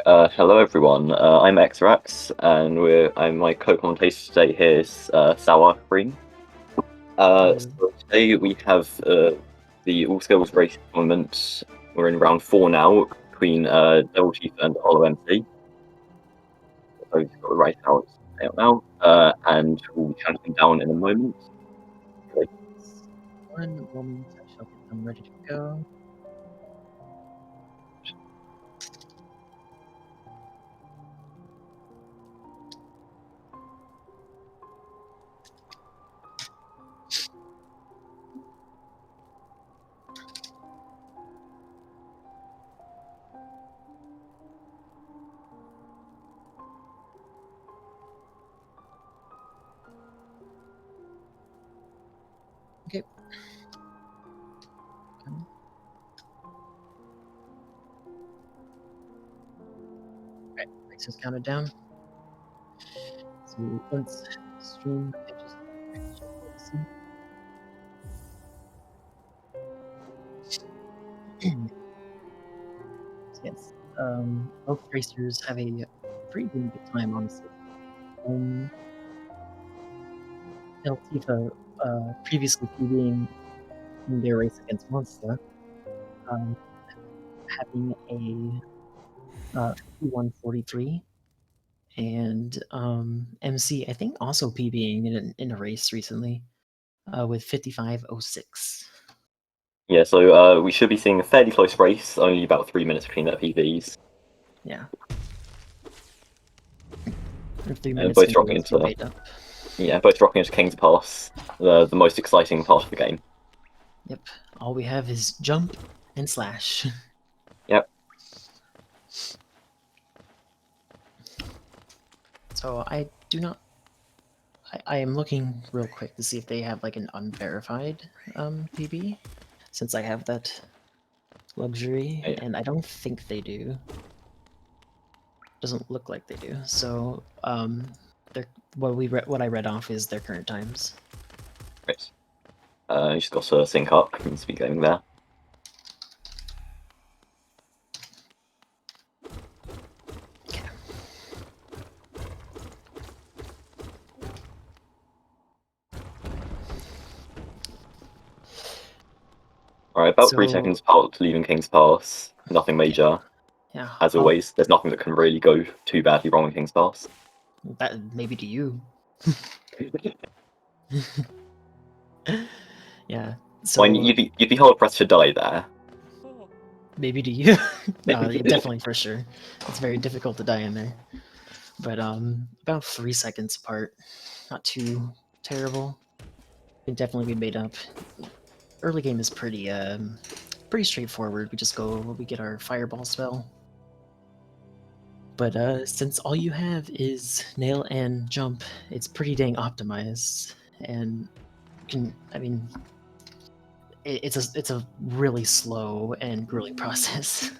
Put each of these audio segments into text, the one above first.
Hello everyone. I'm Xrax, and my co-commentator today here is Sour Cream. So today we have the All Skills Race tournament. We're in round 4 now between Deviltifa and TheHollowMC. So we've got the race out now, and we'll be counting down in a moment. One moment, I shall get them ready to go. Okay. Alright, race is counted down. So once stream pitches yes. Both racers have a pretty damn good time, honestly. Deviltifa, previously PBing in their race against Monster, having a 51:43, and MC, I think, also PBing in a race recently with 55:06. Yeah, so we should be seeing a fairly close race, only about 3 minutes between their PBs. Yeah. And both dropping into King's Pass, the most exciting part of the game. Yep. All we have is jump and slash. Yep. So I do not. I am looking real quick to see if they have like an unverified PB, since I have that luxury, and I don't think they do. Doesn't look like they do. So what I read off is their current times. Right. You just got to sync up. You to be going there. Okay. Alright, about 3 seconds apart leaving King's Pass. Nothing major. Yeah. As always, there's nothing that can really go too badly wrong in King's Pass. That maybe to you. Yeah. So you'd be hard pressed to die there. Maybe to you. No, definitely for sure. It's very difficult to die in there. But about 3 seconds apart. Not too terrible. Can definitely be made up. Early game is pretty straightforward. We get our fireball spell. But since all you have is nail and jump, it's pretty dang optimized. And it's a really slow and grueling process.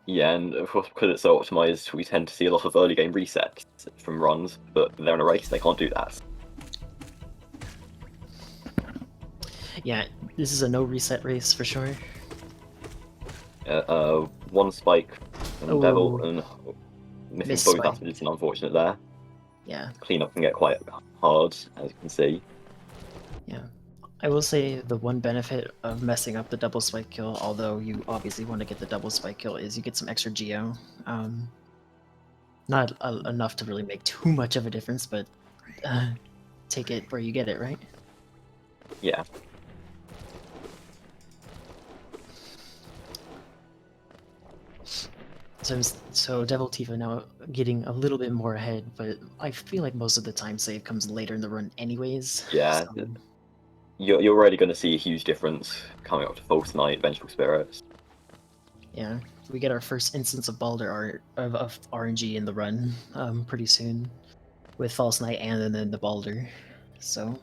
Yeah, and of course, because it's so optimized, we tend to see a lot of early game resets from runs, but they're in a race, they can't do that. Yeah, this is a no reset race for sure. One spike and Devil, and missing both aspects is unfortunate there. Yeah. Cleanup can get quite hard, as you can see. Yeah. I will say the one benefit of messing up the double spike kill, although you obviously want to get the double spike kill, is you get some extra geo. Not enough to really make too much of a difference, but take it where you get it, right? Yeah. So Deviltifa now getting a little bit more ahead, but I feel like most of the time save comes later in the run anyways. Yeah. So... You're already going to see a huge difference coming up to False Knight, Vengeful Spirits. Yeah, we get our first instance of Balder of RNG in the run pretty soon, with False Knight and then the Balder. So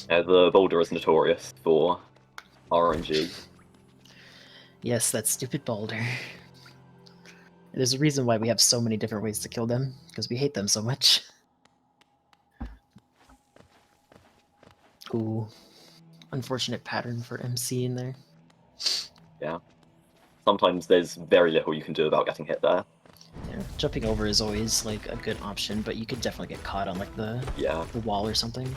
the Balder is notorious for RNG. Yes, that stupid Balder. There's a reason why we have so many different ways to kill them, because we hate them so much. Ooh, unfortunate pattern for MC in there. Yeah. sometimes there's very little you can do about getting hit there. Yeah, jumping over is always like a good option, but you could definitely get caught on like the wall or something.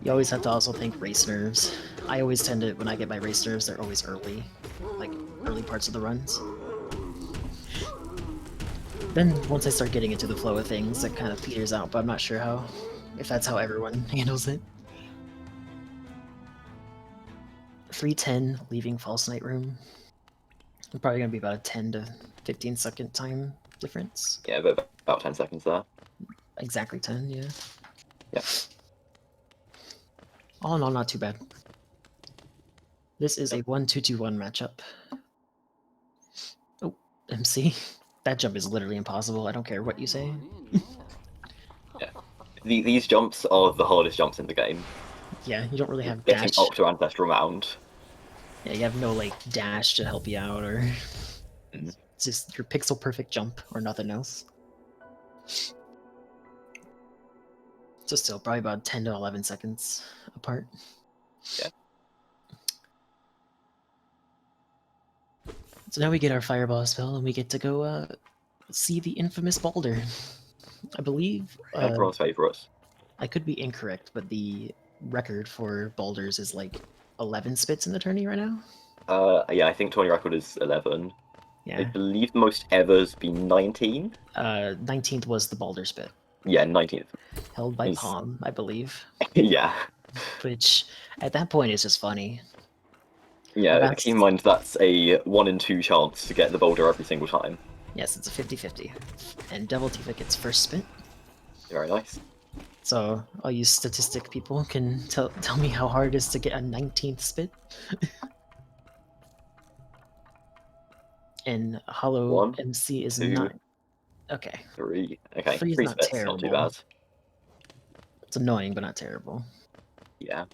You always have to also think race nerves. I always tend to, when I get my race nerves, they're always early, like early parts of the runs. Then once I start getting into the flow of things, it kind of peters out, but I'm not sure if that's how everyone handles it. 3:10, leaving False Night Room. Probably gonna be about a 10 to 15 second time difference. Yeah, but about 10 seconds there. Exactly 10, yeah. Yeah. All in all, not too bad. This is a 1-2-2-1 matchup. Oh, MC. That jump is literally impossible. I don't care what you say. Yeah. These jumps are the hardest jumps in the game. Yeah, you don't really have getting dash. up to Ancestral Mound. Yeah, you have no like dash to help you out, or it's just your pixel perfect jump or nothing else. So still probably about 10 to 11 seconds apart. Yeah. So now we get our Fireball spell, and we get to go see the infamous Boulder. I believe Everyone's favorite. I could be incorrect, but the record for boulders is like 11 spits in the tourney right now. Yeah, I think 20 record is 11. Yeah. I believe the most ever's been 19. 19th was the boulder spit. Yeah, 19th. Held by Palm, I believe. Yeah. Which, at that point, is just funny. Yeah, keep in mind that's a 1 in 2 chance to get the boulder every single time. Yes, it's a 50-50. And Deviltifa gets first spit. Very nice. So, all you statistic people can tell me how hard it is to get a 19th spit. And TheHollowMC is 2, not... Okay. 3. Okay, 3 is 3 not spits, terrible. not too bad. It's annoying, but not terrible. Yeah.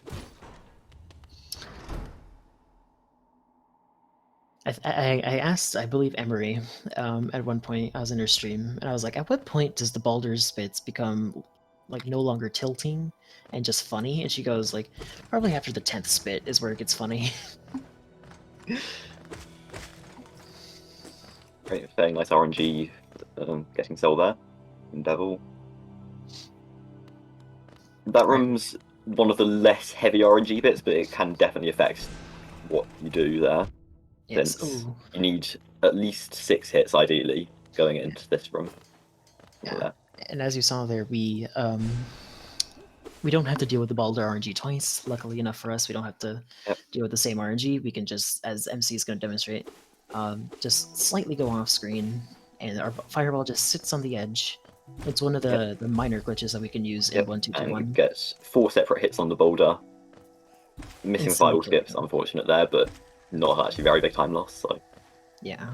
I asked, I believe, Emery at one point. I was in her stream, and I was like, at what point does the Baldur's spits become like no longer tilting and just funny? And she goes like, probably after the 10th spit is where it gets funny. Very nice RNG getting sold there in Devil. That room's one of the less heavy RNG bits, but it can definitely affect what you do there. Yes. Since you need at least 6 hits ideally going into this room. Yeah. And as you saw there, we don't have to deal with the Baldur RNG twice. Luckily enough for us, we don't have to deal with the same RNG. We can just, as MC is going to demonstrate, just slightly go off screen, and our Fireball just sits on the edge. It's one of the minor glitches that we can use in 1-2-2-1. And gets 4 separate hits on the boulder. Missing final skips, unfortunate there, but not actually very big time loss. So yeah,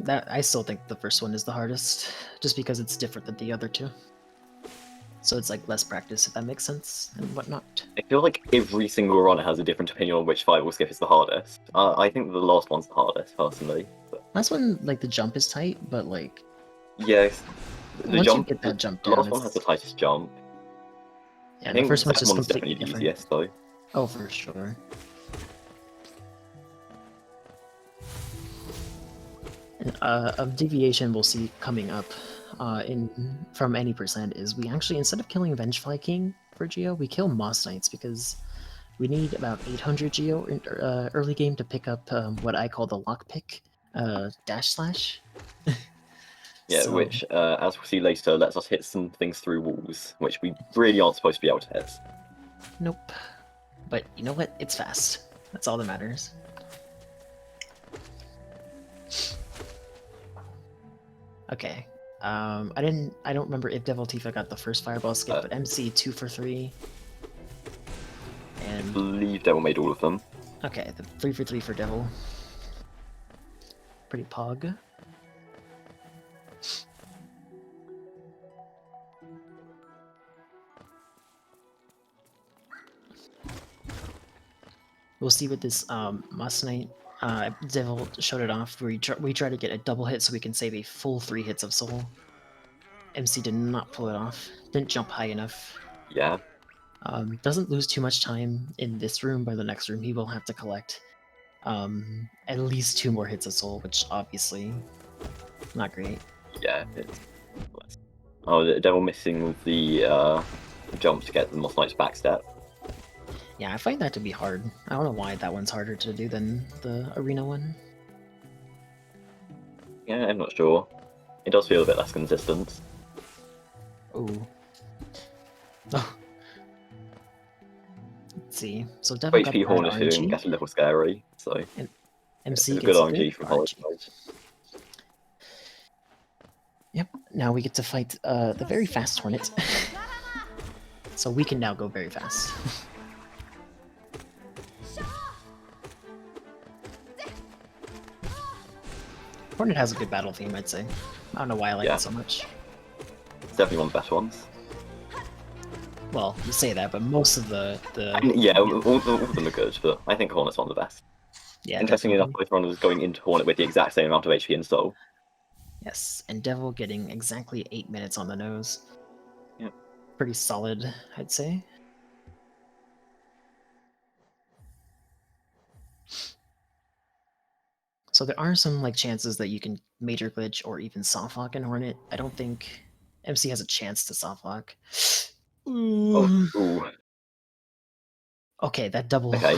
that I still think the first one is the hardest, just because it's different than the other two. So it's like less practice, if that makes sense, and whatnot. I feel like every single runner has a different opinion on which fireball skip is the hardest. I think the last one's the hardest, personally. But... last one, like the jump is tight, but like yes, the jump. You get that jump down, the last one has the tightest jump. Yeah, the first one's just completely definitely different. the easiest, though. Oh, for sure. A deviation we'll see coming up from any percent is we actually, instead of killing Vengefly King for Geo, we kill Moss Knights because we need about 800 Geo in early game to pick up what I call the lockpick dash slash. Yeah, so... which, as we'll see later, lets us hit some things through walls, which we really aren't supposed to be able to hit. Nope. But you know what? It's fast. That's all that matters. Okay. I don't remember if Deviltifa got the first fireball skip, but MC 2 for 3. And I believe Devil made all of them. Okay, the 3 for 3 for Devil. Pretty pog. We'll see with this Moss Knight. Devil showed it off. We try to get a double hit so we can save a full 3 hits of soul. MC did not pull it off. Didn't jump high enough. Yeah. Doesn't lose too much time in this room, but the next room he will have to collect at least 2 more hits of soul, which obviously not great. Yeah, it's... Oh, the Devil missing with the jump to get the Moss Knight's backstep. Yeah, I find that to be hard. I don't know why that one's harder to do than the arena one. Yeah, I'm not sure. It does feel a bit less consistent. Ooh. Oh. Let's see. So Devil got HP bad Hornet here can RNG. get a little scary, so MC it's a gets good RNG from Hollow RNG. Knight. Yep. Now we get to fight the very fast Hornet. So we can now go very fast. Hornet has a good battle theme, I'd say. I don't know why I like it so much. It's definitely one of the best ones. Well, you say that, but most of the yeah, all of them are good, but I think Hornet's one of the best. Yeah, interestingly enough, both runners going into Hornet with the exact same amount of HP and soul. Yes, and Devil getting exactly 8 minutes on the nose. Yeah. Pretty solid, I'd say. So there are some like chances that you can major glitch or even softlock in Hornet. I don't think MC has a chance to softlock. Oh, ooh. Okay, that double. Okay.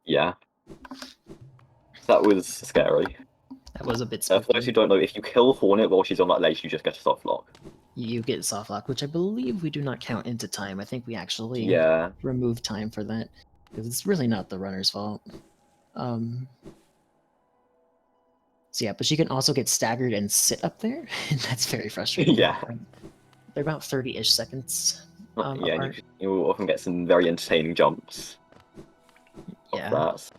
Yeah. That was scary. That was a bit For spooky. those who don't know, if you kill Hornet while she's on that ledge, you just get a soft lock. You get softlock, which I believe we do not count into time. I think we actually remove time for that because it's really not the runner's fault. So yeah, but she can also get staggered and sit up there, and that's very frustrating. Yeah. They're about 30-ish seconds. Yeah, you will often get some very entertaining jumps. Yeah. That.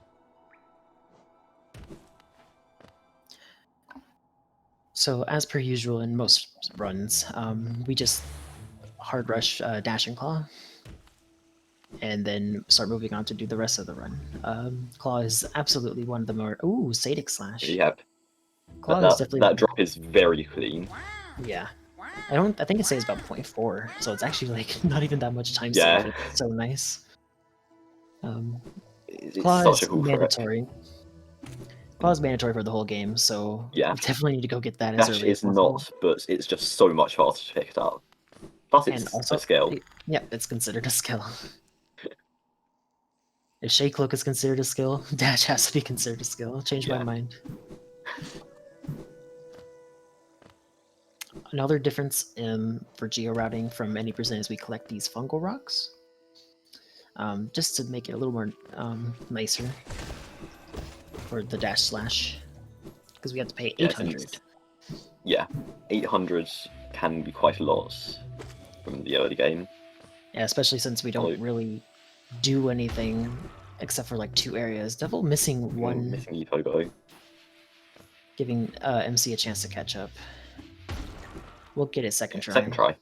So as per usual in most runs, we just hard rush dash and claw, and then start moving on to do the rest of the run. Claw is absolutely one of the more Sadic slash. Yep. Claw is definitely that drop is very clean. Yeah. I think it says about 0.4, so it's actually like not even that much time Yeah. saved. It's so nice. It's Claw such is a cool mandatory. Claw is mandatory for the whole game, so yeah, you definitely need to go get that as Dash early as is possible. not, but it's just so much faster to pick it up. Plus, it's also a skill. Yeah, it's considered a skill. If Shade Cloak is considered a skill, Dash has to be considered a skill. Change my mind. Another difference for geo-routing from any percent is we collect these fungal rocks. Just to make it a little more nicer for the dash slash. Because we have to pay 800. Yeah, 800 can be quite a lot from the early game. Yeah, especially since we don't really do anything except for like 2 areas. Devil missing one. Missing Epogo. Giving MC a chance to catch up. We'll get it second try. Second try.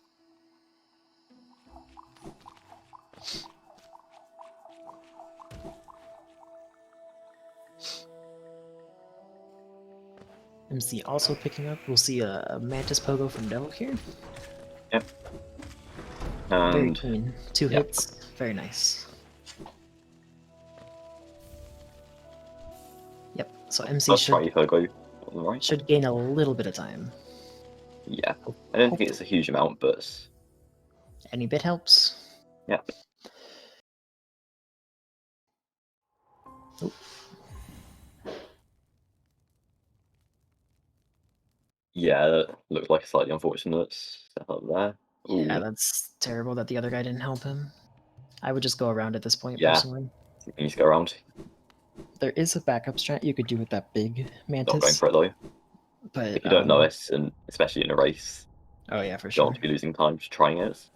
MC also picking up. We'll see a Mantis Pogo from Devil here. Yep. Very clean. 2 hits. Very nice. Yep. So MC should gain a little bit of time. Yeah. I don't think it's a huge amount, but any bit helps. Yeah. Oh. Yeah, that looks like a slightly unfortunate setup there. Ooh. Yeah, that's terrible that the other guy didn't help him. I would just go around at this point, personally. You need to go around. There is a backup strat you could do with that big Mantis. Not going for it, though. But if you don't know it, and especially in a race, oh yeah, for you sure. don't want to be losing time just trying it.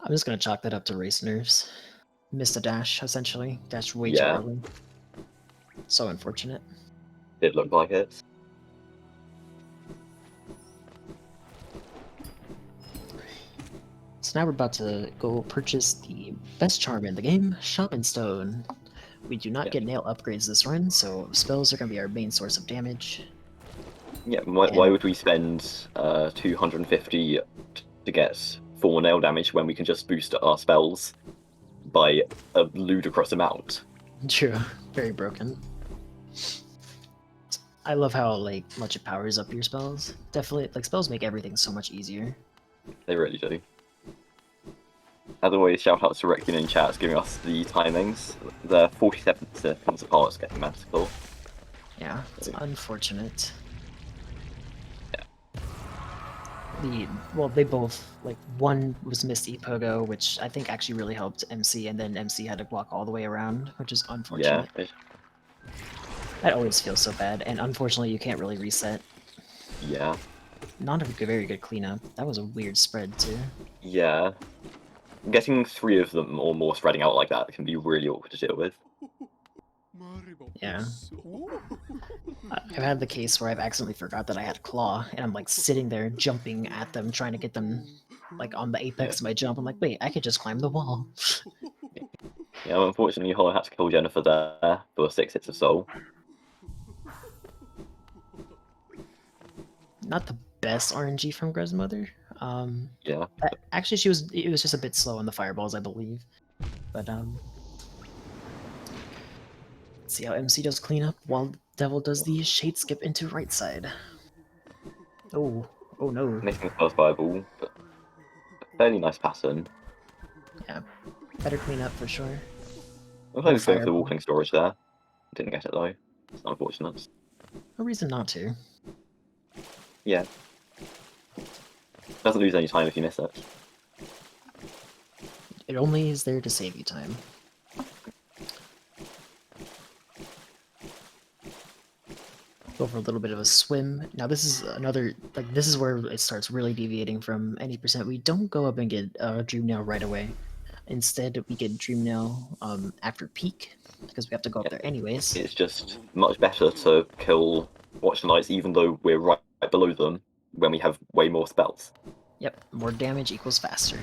I'm just gonna chalk that up to race nerves. Missed a dash, essentially. Dashed way too early. So unfortunate. Did look like it. So now we're about to go purchase the best charm in the game, Shaman Stone. We do not get nail upgrades this run, so spells are going to be our main source of damage. Yeah, why would we spend 250 to get 4 nail damage when we can just boost our spells by a ludicrous amount. True. Very broken. I love how like much it powers up your spells. Definitely, like spells make everything so much easier. They really do. As always, shout out to Requiem in chat giving us the timings. They're 47 seconds apart, it's getting magical. Yeah, it's unfortunate. Yeah. Well, they both, like, one was Misty Pogo, which I think actually really helped MC, and then MC had to walk all the way around, which is unfortunate. Yeah. That always feels so bad, and unfortunately you can't really reset. Yeah. Not a very good cleanup. That was a weird spread, too. Yeah. Getting 3 of them or more spreading out like that can be really awkward to deal with. Yeah. I've had the case where I've accidentally forgot that I had Claw, and I'm like sitting there jumping at them, trying to get them like on the apex of my jump. I'm like, wait, I could just climb the wall. Yeah, unfortunately, Hollow had to kill Jennifer there for 6 hits of soul. Not the best RNG from Grezmother. Yeah. Actually, it was just a bit slow on the fireballs, I believe. But let's see how MC does cleanup while Devil does the shade skip into right side. Oh no. Missing the first fireball, but a fairly nice pattern. Yeah, better cleanup for sure. I was going for the walking storage there. Didn't get it though. It's unfortunate. No reason not to. Yeah. Doesn't lose any time if you miss it. It only is there to save you time. Go for a little bit of a swim. Now this is another, like, this is where it starts really deviating from any percent. We don't go up and get Dream Nail right away. Instead, we get Dream Nail after peak, because we have to go up there anyways. It's just much better to kill Watch the Knights even though we're right below them when we have way more spells. Yep, more damage equals faster.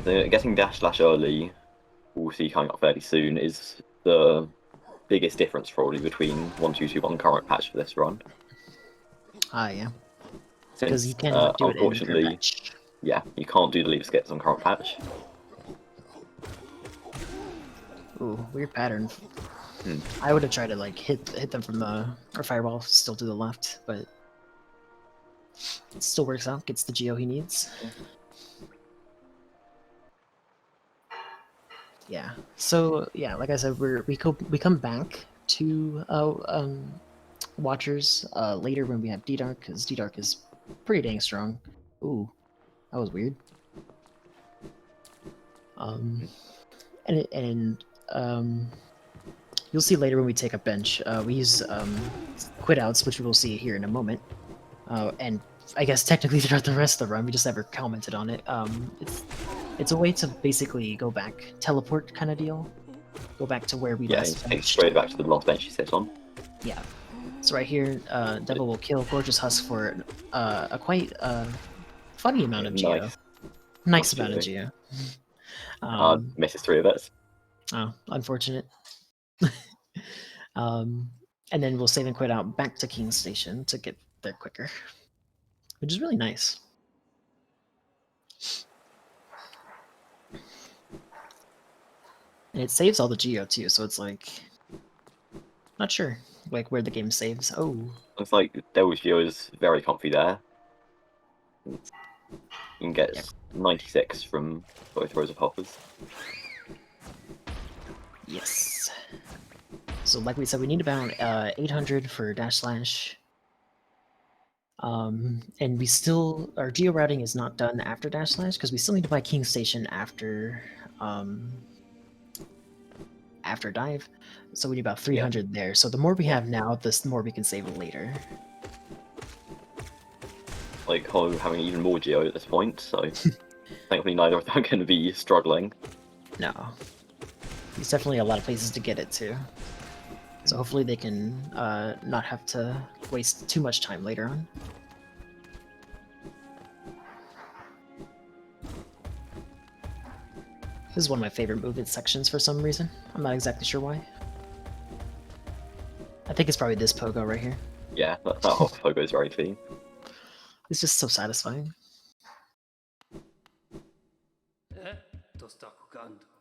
Getting dash slash early, we'll see coming up fairly soon, is the biggest difference probably between 1.2.2.1 current patch for this run. Ah, yeah. Since, because you can't do it unfortunately, in patch. Yeah, you can't do the leap skips on current patch. Ooh, weird pattern. I would have tried to like hit them from the or fireball still to the left, but it still works out. Gets the geo he needs. Yeah. So yeah, like I said, we come back to Watchers later when we have D-Dark, because D-Dark is pretty dang strong. Ooh, that was weird. You'll see later when we take a bench, we use quit outs, which we will see here in a moment. And I guess technically throughout the rest of the run, we just never commented on it. It's a way to basically go back, teleport kind of deal. Go back to where we last benched. Straight back to the last bench you sit on. Yeah. So right here, Devil will kill Gorgeous Husk for a quite funny amount of geo. Nice amount of geo. Misses 3 of it. Oh, unfortunate. And then we'll save and quit out back to King's Station to get there quicker, which is really nice. And it saves all the geo too, so it's like, not sure like where the game saves. Oh, looks like Devil's Geo is very comfy there. You can get 96 from both rows of hoppers. Yes. So like we said, we need about 800 for dash slash. And we still, our geo routing is not done after dash slash because we still need to buy King Station after after dive. So we need about 300 there. So the more we have now, the more we can save later. Like Hollow having even more geo at this point, so thankfully neither of them are going to be struggling. No. There's definitely a lot of places to get it to. So hopefully they can not have to waste too much time later on. This is one of my favorite movement sections for some reason. I'm not exactly sure why. I think it's probably this pogo right here. Yeah, that hot pogo is very clean. It's just so satisfying.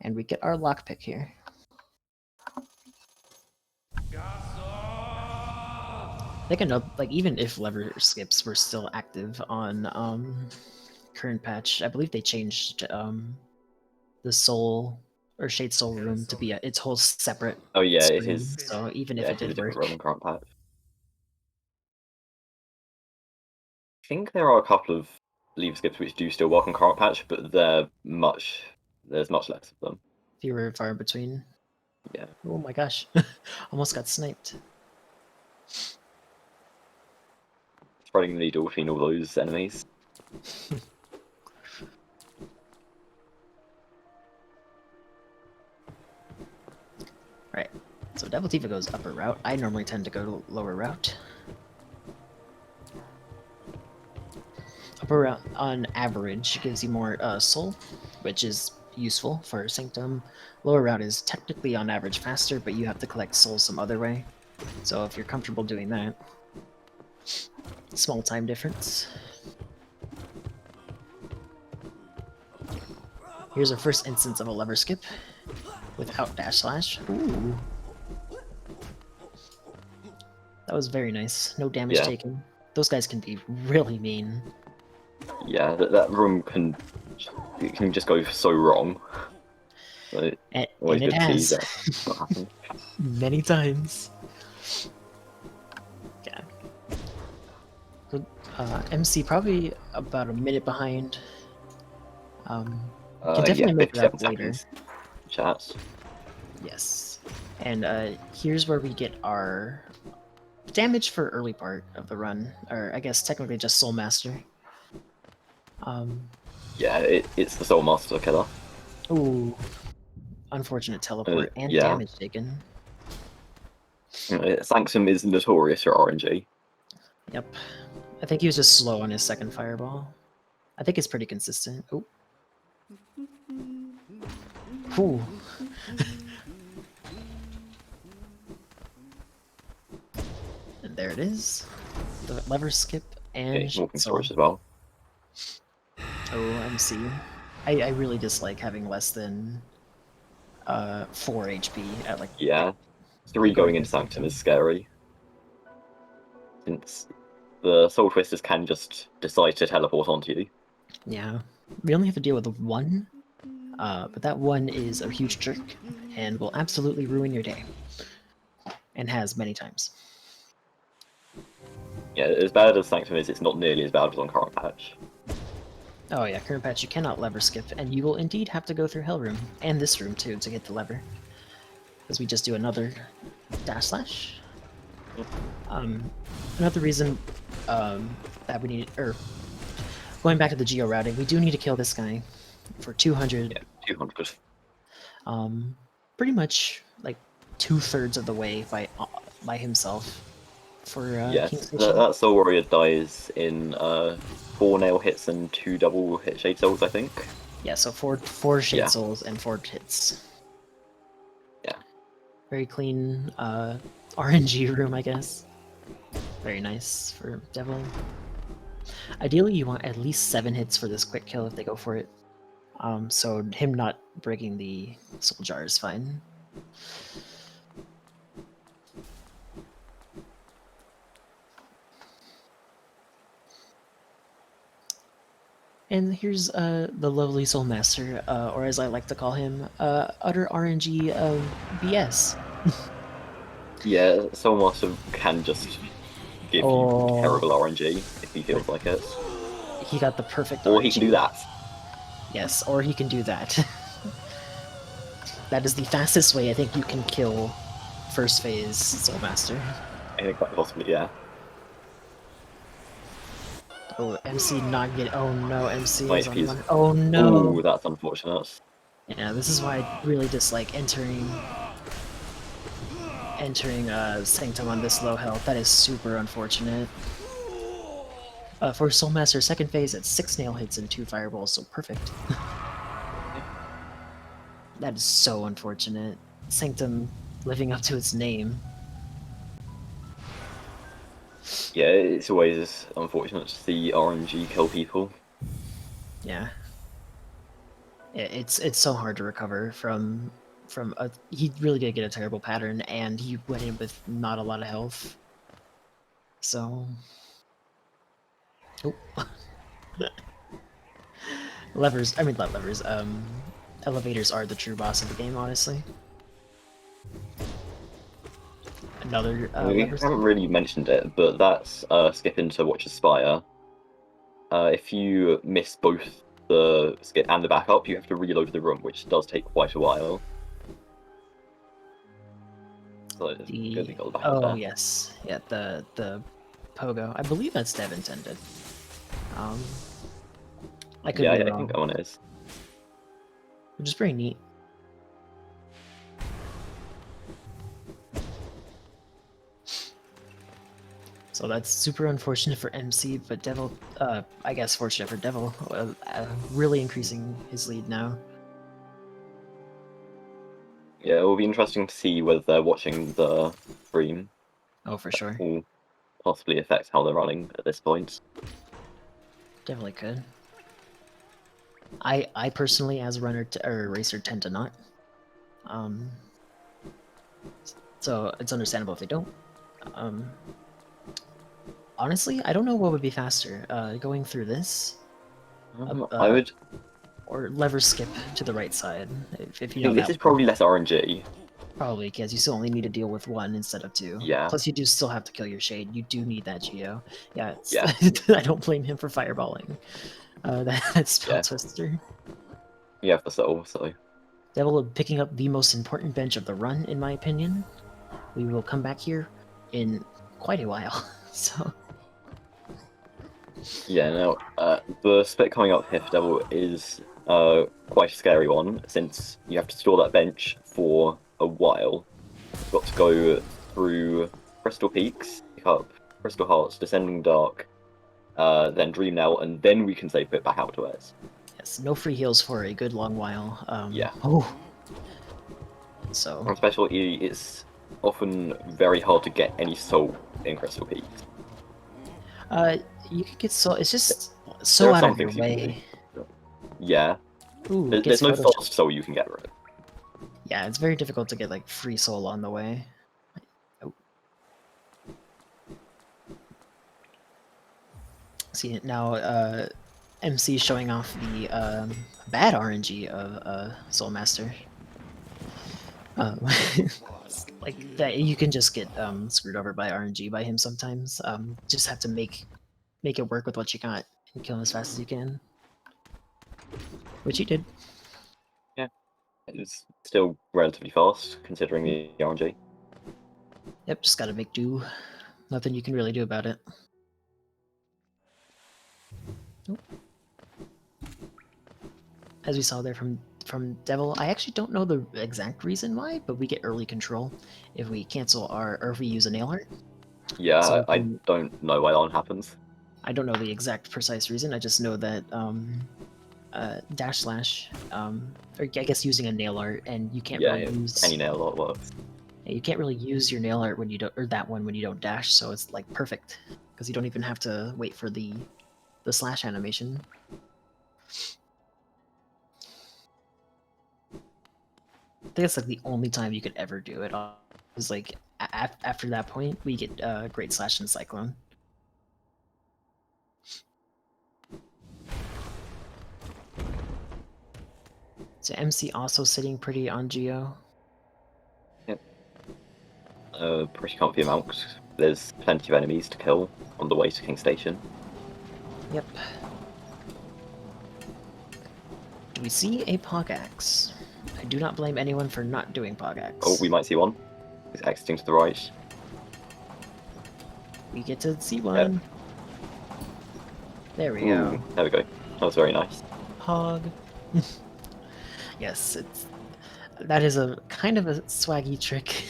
And we get our lockpick here. I think another, like, even if lever skips were still active on current patch, I believe they changed the soul or shade soul room to be its whole separate Oh yeah, screen. it is. So even if Yeah, it did a different work, role in current patch. I think there are a couple of lever skips which do still work on current patch, but there's much less of them. fewer far between. Yeah. Oh my gosh, almost got sniped. Spreading the needle between all those enemies. Right, so Deviltifa goes upper route. I normally tend to go lower route. Upper route, on average, gives you more soul, which is useful for Sanctum. Lower route is technically on average faster, but you have to collect souls some other way. So if you're comfortable doing that, small time difference. Here's our first instance of a lever skip without dash slash. Ooh. That was very nice. No damage taken. Those guys can be really mean. Yeah, that room can just go so wrong. So always and it good to see has. that not happen. Many times. Yeah. So, MC probably about a minute behind. Can definitely make it up later. Chats. Yes. And here's where we get our damage for early part of the run, or I guess technically just Soul Master. Yeah, it's the Soul Master killer. Ooh. Unfortunate teleport and damage taken. Sanctum is notorious for RNG. Yep. I think he was just slow on his second fireball. I think it's pretty consistent. Oh. Ooh. And there it is. The lever skip and walking storage as well. Oh, MC. I really dislike having less than 4 HP at like... Yeah. 3 going into Sanctum is scary. Since the Soul Twisters can just decide to teleport onto you. Yeah. We only have to deal with 1, but that 1 is a huge jerk and will absolutely ruin your day. And has many times. Yeah, as bad as Sanctum is, it's not nearly as bad as on current patch. Oh yeah, current patch you cannot lever skip, and you will indeed have to go through Hell Room, and this room too, to get the lever. Because we just do another dash slash. Another reason that we need, going back to the geo routing, we do need to kill this guy for 200. Yeah, 200. Pretty much like 2/3 of the way by himself. For yes, that Soul Warrior dies in 4 nail hits and 2 double hit Shade Souls, I think. Yeah, so four Shade Souls and 4 hits. Yeah. Very clean RNG room, I guess. Very nice for Devil. Ideally, you want at least 7 hits for this quick kill if they go for it. So him not breaking the soul jar is fine. And here's the lovely Soul Master, or as I like to call him, utter RNG BS. Yeah, Soul Master can just give you terrible RNG if he feels like it. He got the perfect Or RNG. he can do that. Yes, or he can do that. That is the fastest way I think you can kill first phase Soul Master. I think quite possibly, yeah. Oh, MC not get. Oh no, MC is on is... one. Oh no. Ooh, that's unfortunate. Yeah, this is why I really dislike entering Sanctum on this low health. That is super unfortunate. For Soul Master second phase, it's 6 nail hits and 2 fireballs, so perfect. That is so unfortunate. Sanctum living up to its name. Yeah, it's always unfortunate to see RNG kill people. Yeah. It's so hard to recover from a. He really did get a terrible pattern, and he went in with not a lot of health. So, oh, levers. I mean, not levers. Elevators are the true boss of the game, honestly. Another We lever. haven't really mentioned it, but that's skip into Watch Aspire. If you miss both the skip and the backup, you have to reload the room, which does take quite a while. So it's good we got the backup Oh there. yes, yeah. The pogo. I believe that's dev intended. I could Yeah, be I wrong. think that one is. Which is pretty neat. So that's super unfortunate for MC, but Devil, I guess fortunate for Devil, really increasing his lead now. Yeah, it will be interesting to see whether they're watching the stream. Oh, for sure. Will possibly affect how they're running at this point. Definitely could. I personally, as a runner or a racer, tend to not. So it's understandable if they don't. Honestly, I don't know what would be faster, going through this, I would. or lever skip to the right side. If you I know think this that is probably less RNG. probably because you still only need to deal with one instead of two. Yeah. Plus, you do still have to kill your shade. You do need that Geo. Yeah, it's, Yeah. I don't blame him for fireballing. That spell Yeah. twister. You have the soul, so. Devil picking up the most important bench of the run, in my opinion. We will come back here in quite a while. So Yeah, now, the split coming up here for Devil is quite a scary one, since you have to store that bench for a while. You've got to go through Crystal Peaks, pick up Crystal Hearts, Descending Dark, then Dream Now, and then we can save it back out to us. yes, no free heals for a good long while. Yeah. Oh. So. On Special E, it's often very hard to get any soul in Crystal Peaks. You could get so. It's just There so are out some of your things you can way. do. Yeah. Ooh, There's gets no Photoshop. fast soul you can get rid of. Yeah, it's very difficult to get like free soul on the way. Oh. See now, MC showing off the bad RNG of Soul Master. Like that, you can just get screwed over by RNG by him sometimes. Just have to make it work with what you got and kill him as fast as you can, which he did. Yeah, it's still relatively fast considering the RNG. Yep, just gotta make do. Nothing you can really do about it. As we saw there from Devil, I actually don't know the exact reason why, but we get early control if we cancel or if we use a nail art. Yeah, So I don't know why that one happens. I don't know the exact precise reason. I just know that dash slash, or I guess using a nail art, and you can't really use any nail art works. you can't really use your nail art when you don't, or that one when you don't dash. So it's like perfect because you don't even have to wait for the slash animation. I think that's like the only time you could ever do it. Is like after that point, we get Great Slash and Cyclone. So MC also sitting pretty on Geo. Yep. Pretty comfy amount. There's plenty of enemies to kill on the way to King Station. Yep. Do we see a Pogax? I do not blame anyone for not doing Pogax. Oh, we might see one. He's exiting to the right. We get to see one. Yep. There we go. There we go. That was very nice. Hog. Yes, that is a kind of a swaggy trick.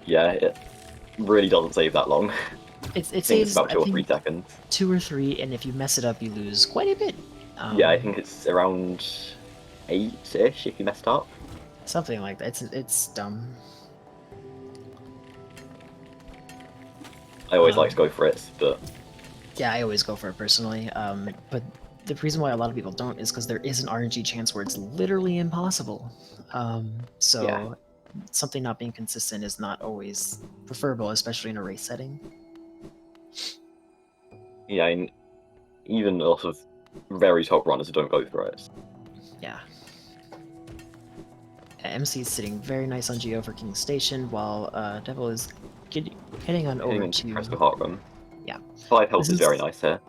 Yeah, it really doesn't save that long. It saves about 2 or 3 seconds. 2 or 3, and if you mess it up, you lose quite a bit. Yeah, I think it's around 8-ish if you messed up. Something like that. It's dumb. I always like to go for it, but Yeah, I always go for it personally. But the reason why a lot of people don't is because there is an RNG chance where it's literally impossible. So yeah. something not being consistent is not always preferable, especially in a race setting. Yeah, and even a lot of very top runners don't go for it. Yeah. MC is sitting very nice on Geo for King Station, while Devil is heading on Hitting over into to... Crystal Heart Room. Yeah. 5 health This is is very nice here.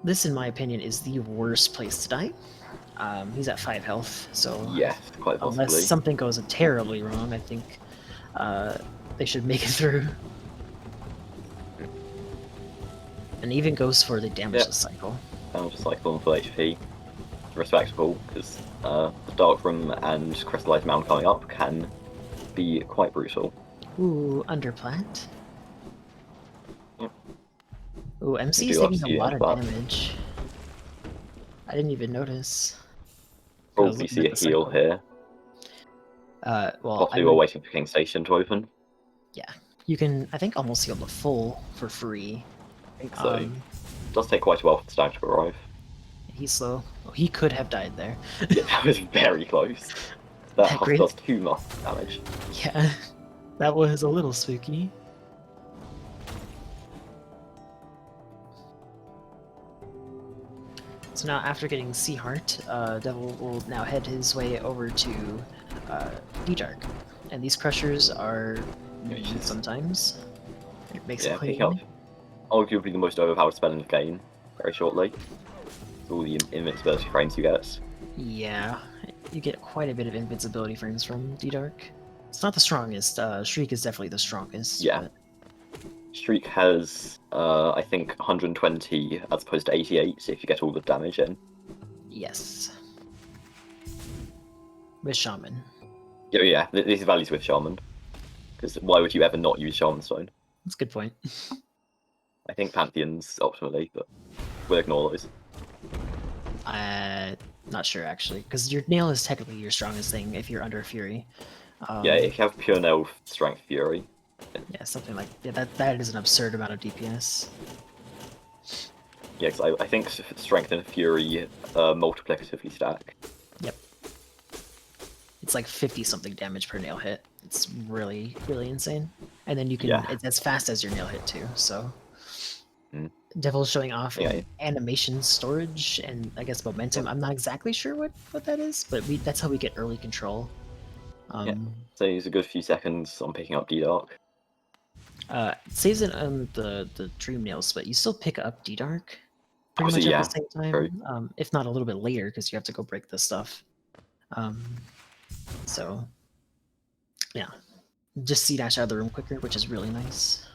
This, in my opinion, is the worst place to die. He's at 5 health, so Yes, quite unless possibly. something goes terribly wrong, I think they should make it through. And even goes for the damageless cycle. Down to cycle and full HP. Respectable, because the Dark Room and Crystallized Mound coming up can be quite brutal. Ooh, underplat. Yep. Ooh, MC We is do love taking to a see lot of underplat. damage. I didn't even notice. I was Probably looking see at a the heal cycle. here. Well, I Possibly we're would... waiting for King Station to open. Yeah, you can, I think, almost heal the full for free. I think so. It does take quite a while for the stag to arrive. He's slow. Oh, he could have died there. Yeah, that was very close. That husk great. does too much damage. Yeah, that was a little spooky. So now, after getting Sea Heart, Devil will now head his way over to D-Dark. And these crushers are mean sometimes. It makes it quite picking up annoying. arguably the most overpowered spell in the game very shortly. With all the invincibility frames you get. Yeah, you get quite a bit of invincibility frames from D-Dark. It's not the strongest. Shriek is definitely the strongest. Yeah. But... Streak has, I think, 120 as opposed to 88 if you get all the damage in. Yes. With Shaman. Yeah, these are values with Shaman. Because why would you ever not use Shaman Stone? That's a good point. I think Pantheons optimally, but we'll ignore those. Not sure actually, because your nail is technically your strongest thing if you're under Fury. Yeah, if you have pure nail strength Fury. Yeah, something like that is an absurd amount of DPS. Yeah, because I think strength and Fury multiplicatively stack. Yep. It's like 50 something damage per nail hit. It's really, really insane. And then you can, it's as fast as your nail hit too, so. Devil's showing off animation storage and I guess momentum. I'm not exactly sure what that is, but that's how we get early control. So use a good few seconds on picking up D-Dark. It saves it on the Dream Nails, but you still pick up D-Dark pretty much at the same time, if not a little bit later, because you have to go break this stuff. So, yeah. Just C-dash out of the room quicker, which is really nice.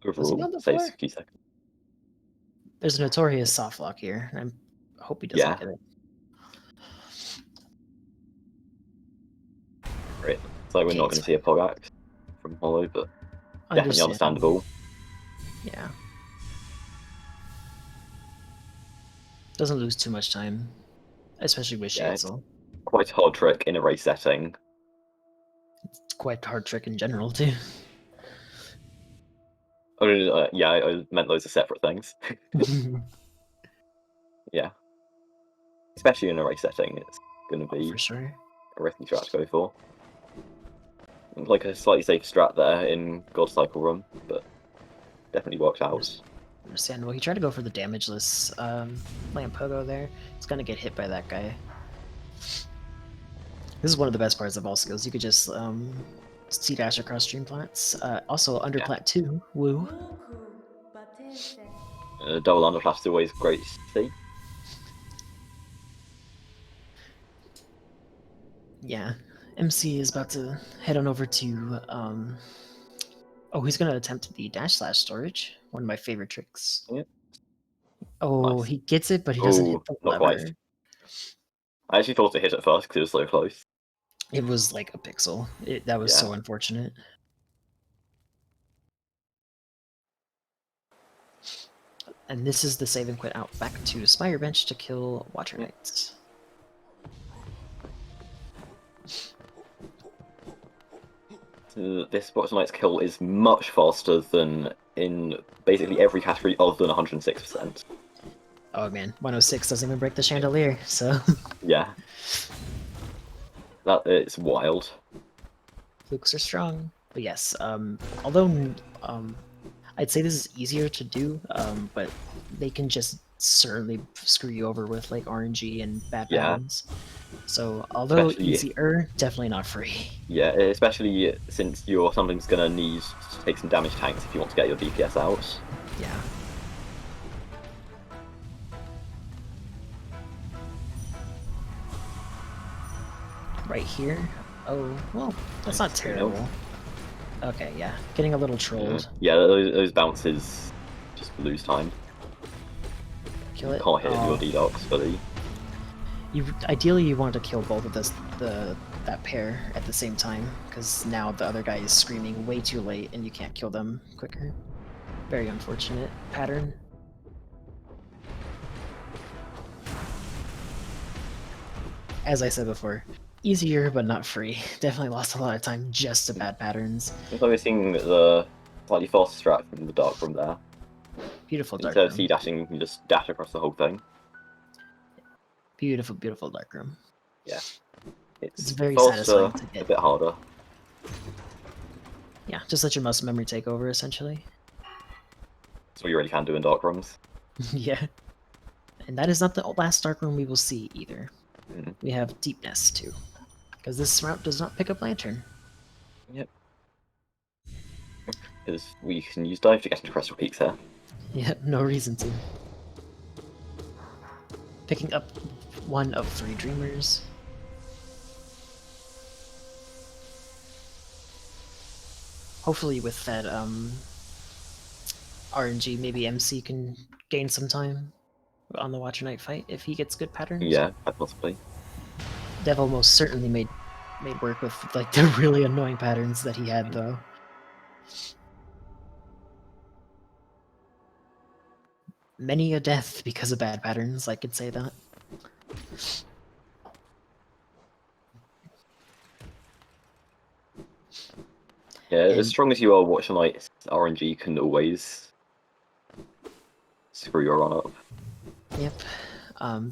Overall, saves a few seconds. There's a notorious soft lock here. I hope he doesn't get it. Great. So we're not going to see a Pogax from Hollow, but definitely understandable. Yeah. Doesn't lose too much time, especially with Shadesel. Quite a hard trick in a race setting. It's quite a hard trick in general, too. Oh, yeah, I meant those are separate things. Yeah. Especially in a race setting, it's going to be for sure a risky strat to go for. Like a slightly safe strat there in God Cycle Room, but definitely worked out. Understandable. He tried to go for the damageless Lampogo there. It's going to get hit by that guy. This is one of the best parts of all skills. You could just C-dash across Dreamplats. Also, Underplat 2. Woo. Double Underplat is always great to see. Yeah. MC is about to head on over to... Oh, he's going to attempt the dash slash storage. One of my favorite tricks. Yeah. Oh, nice. He gets it, but he doesn't hit the lever. Not quite. I actually thought it hit at first because it was so close. It was like a pixel. That was so unfortunate. And this is the save and quit out back to Spire Bench to kill Water Knights. this Watch Knight's kill is much faster than in basically every category other than 106%. Oh man, 106 doesn't even break the chandelier, so Yeah. That it's wild. flukes are strong. But yes, although I'd say this is easier to do, but they can just certainly screw you over with like RNG and bad Yeah. patterns. So although Especially- easier, definitely not free. Yeah, especially since you're something's gonna need to take some damage tanks if you want to get your DPS out. Yeah. Right here. Oh, well, that's not terrible. Okay, yeah. Getting a little trolled. Yeah, those bounces just lose time. Kill it. Can't hit Oh. your D-Docs fully. Ideally, you want to kill both of that pair at the same time, because now the other guy is screaming way too late and you can't kill them quicker. Very unfortunate pattern. As I said before, easier but not free. Definitely lost a lot of time just to bad patterns. Looks like we're seeing the slightly faster strat from the dark room there. Beautiful dark Instead of room. C-dashing, you can just dash across the whole thing. Beautiful, beautiful dark room. Yeah. It's very faster, satisfying to get. a bit harder. Yeah, just let your muscle memory take over, essentially. That's what you really can do in dark rooms. Yeah. And that is not the last dark room we will see, either. Mm. We have Deepness, too. Because this route does not pick up Lantern. Yep. Because we can use dive to get into Crystal Peaks here. Yep, no reason to. Picking up one of 3 Dreamers. Hopefully with that RNG, maybe MC can gain some time on the Watcher Knight fight if he gets good patterns. Yeah, possibly. Devil most certainly made work with like the really annoying patterns that he had though. Many a death because of bad patterns, I could say that. Yeah, as strong as you are, Watch Knight RNG can always screw your run up. Yep.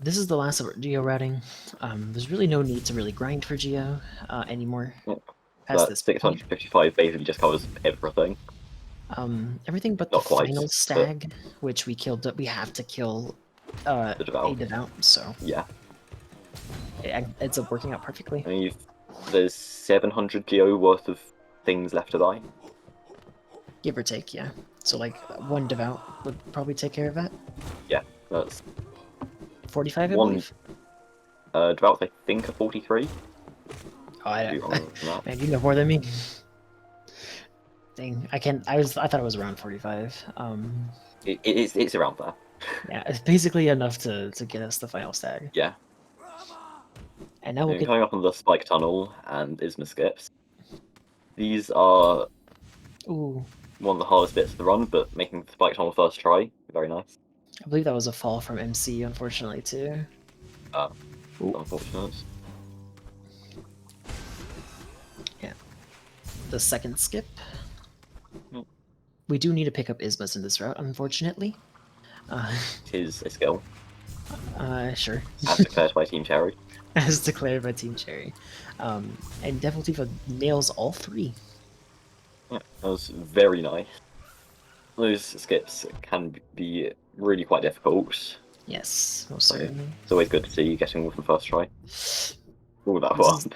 This is the last of Geo routing. There's really no need to really grind for Geo anymore. Yep. Past That this 655 basically just covers everything. Everything but Not the quite, final but- stag, which we killed. We have to kill The a Devout. Devout, so Yeah. it ends up working out perfectly. I mean, there's 700 Geo worth of things left to die. Give or take, yeah. So like one Devout would probably take care of that. Yeah, that's 45, I one. believe. Devouts, I think, are 43. Oh, I Could be don't. wrong on that. Man, you know more than me. Dang, I can't. I thought it was around 45. It's around there. Yeah, it's basically enough to get us the final stag. Yeah. And now we'll And get. coming up on the Spike Tunnel and Isma Skips. These are Ooh, one of the hardest bits of the run, but making the Spike Tunnel first try, very nice. I believe that was a fall from MC, unfortunately too. Unfortunate. Yeah. The second skip. Hmm. We do need to pick up Ismas in this route, unfortunately. It is a skill, Sure. as declared by Team Cherry. As declared by Team Cherry. And Deviltifa nails all 3. Yeah, that was very nice. Those skips can be really quite difficult. Yes, most certainly. It's always good to see you getting them from first try. All that This fun. is-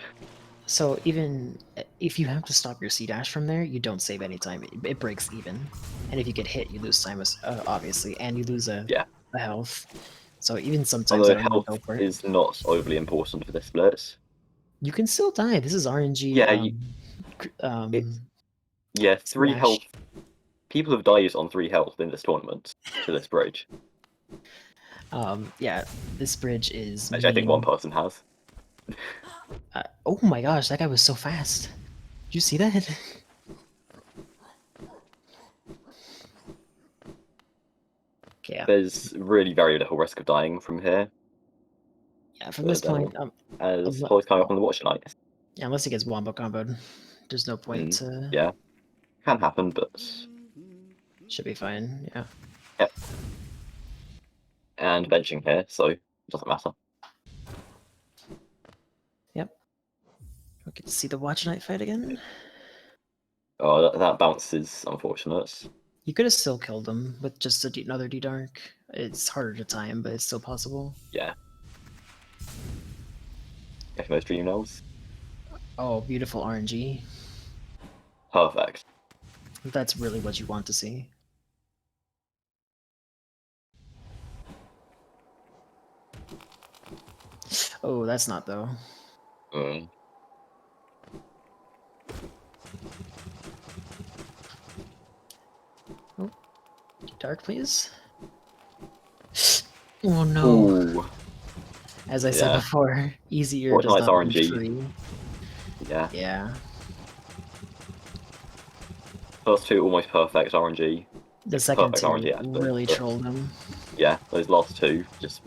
So even if you have to stop your C-dash from there, you don't save any time. It breaks even. And if you get hit, you lose time, obviously, and you lose a health. So even sometimes Although I don't go health for it. is not overly important for this split. You can still die. This is RNG. Yeah, yeah, 3 Smash. health. People have died on 3 health in this tournament to this bridge. Yeah, this bridge is. Actually, I think one person has. Oh my gosh, that guy was so fast. Did you see that? Okay, yeah. There's really very little risk of dying from here. Yeah, from this point, as Holly's coming up on the Watcher Knight. yeah, unless he gets wombo comboed, There's no point to... Yeah, can happen, but Should be fine, yeah. yep. And benching here, so it doesn't matter. Yep. We get to see the Watch Night fight again. Oh, that bounce is unfortunate. You could have still killed him with just another D-Dark. It's harder to time, but it's still possible. Yeah. Getting those dream nails. Oh, beautiful RNG. Perfect. That's really what you want to see. Oh, that's not though. Oh, dark, please. Oh no. Ooh. As I said before, easier Watch does Night's not mean RNG. free. Yeah. Yeah. First two almost perfect RNG. The second two RNG, actually, really but trolled him. yeah, those last two just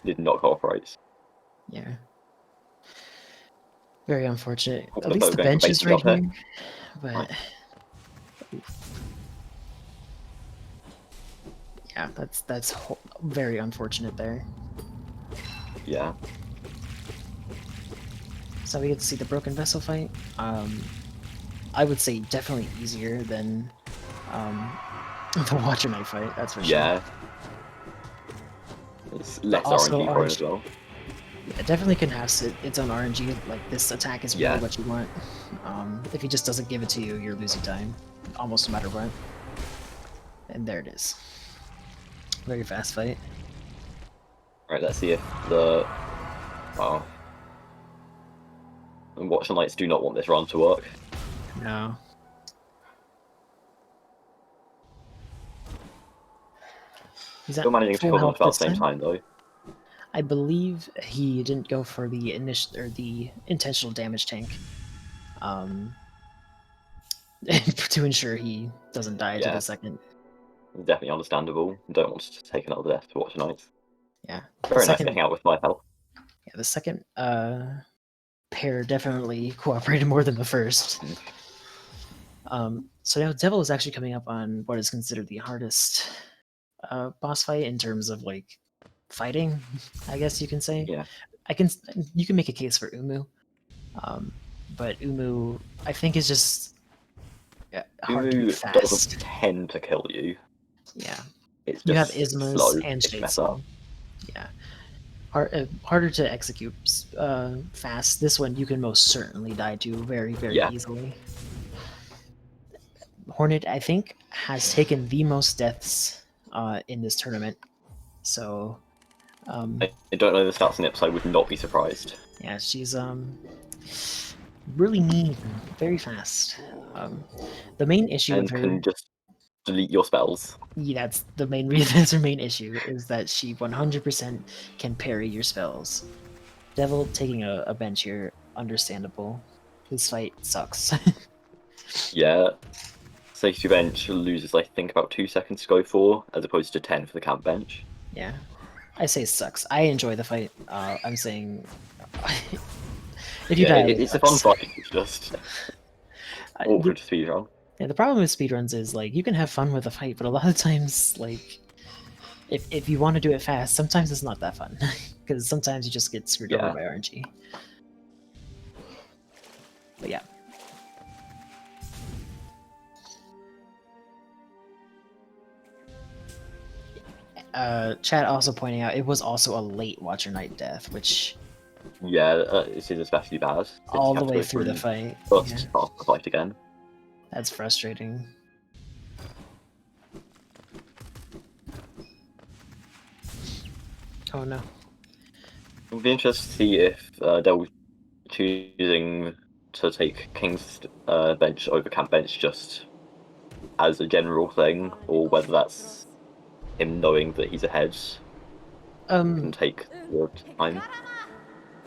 did not cooperate. Yeah. Very unfortunate. Looks At like least we're the going for bench is basic right up here. here. But Nice. yeah, that's very unfortunate there. Yeah. So we get to see the Broken Vessel fight. I would say definitely easier than the Watcher Knight fight, that's for sure. Yeah. It's less Also RNG prone as well. Yeah, it definitely can have its own RNG, like this attack is really what you want. If he just doesn't give it to you, you're losing time, almost no matter what. And there it is. Very fast fight. Right, let's see if the... Oh. And Watcher Knights do not want this run to work. No. He's Still managing to kill them at about the same time, though. I believe he didn't go for the intentional damage tank, to ensure he doesn't die to the second. Definitely understandable. Don't want to take another death to Watcher Knights. Yeah. Very nice getting out with my health. Yeah, the second pair definitely cooperated more than the first. So now Devil is actually coming up on what is considered the hardest boss fight in terms of like fighting, I guess you can say. Yeah. You can make a case for Umu, but Umu I think is just hard to Umu beat fast. doesn't tend to kill you. Yeah. It's just you have Ismas slow and if you mess Shadespell. up. Yeah. Harder to execute fast. This one you can most certainly die to very easily. Hornet, I think, has taken the most deaths in this tournament. So I don't know the stats on it, so I would not be surprised. yeah, she's really mean, very fast. The main issue with her can just delete your spells. Yeah, that's the main reason. That's her main issue, is that she 100% can parry your spells. Devil taking a bench here, understandable. This fight sucks. Yeah. Safety bench loses, I think, about 2 seconds to go for, as opposed to 10 for the camp bench. Yeah. I say sucks. I enjoy the fight. I'm saying... if you die, it's a fun fight, it's just awkward to speedrun. Yeah, the problem with speedruns is, like, you can have fun with a fight, but a lot of times, like, if you want to do it fast, sometimes it's not that fun. Because sometimes you just get screwed over by RNG. But yeah. Chat also pointing out it was also a late Watcher Knight death, which... Yeah, this is especially bad. All the way through the fight. First half of the fight again. That's frustrating. Oh no. It'll be interesting to see if they'll choosing to take King's bench over camp bench just as a general thing, or whether that's him knowing that he's ahead and take the time.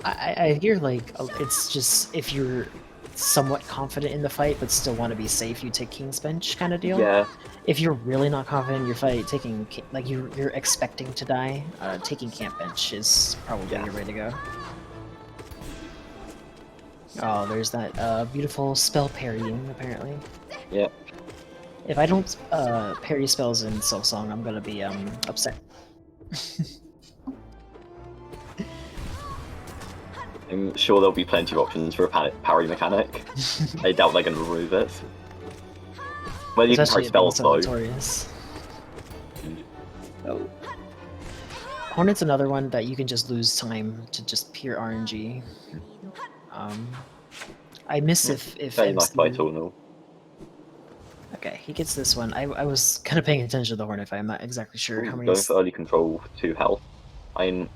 I hear, like, it's just if you're somewhat confident in the fight but still want to be safe, you take King's bench kind of deal. Yeah. If you're really not confident in your fight, taking, like, you're expecting to die, taking camp bench is probably your way to go. Oh, there's that beautiful spell parrying, apparently. Yep. If I don't parry spells in Soul Song, I'm gonna be upset. I'm sure there'll be plenty of options for a parry mechanic. I doubt they're going to remove it. Well, you can parry Especially if spells, so though. notorious. Oh. Hornet's another one that you can just lose time to just pure RNG. I miss if Very nice MC... fight all in all. Okay, he gets this one. I was kind of paying attention to the Hornet fight. I'm not exactly sure how many... Going for early control 2 health. I'm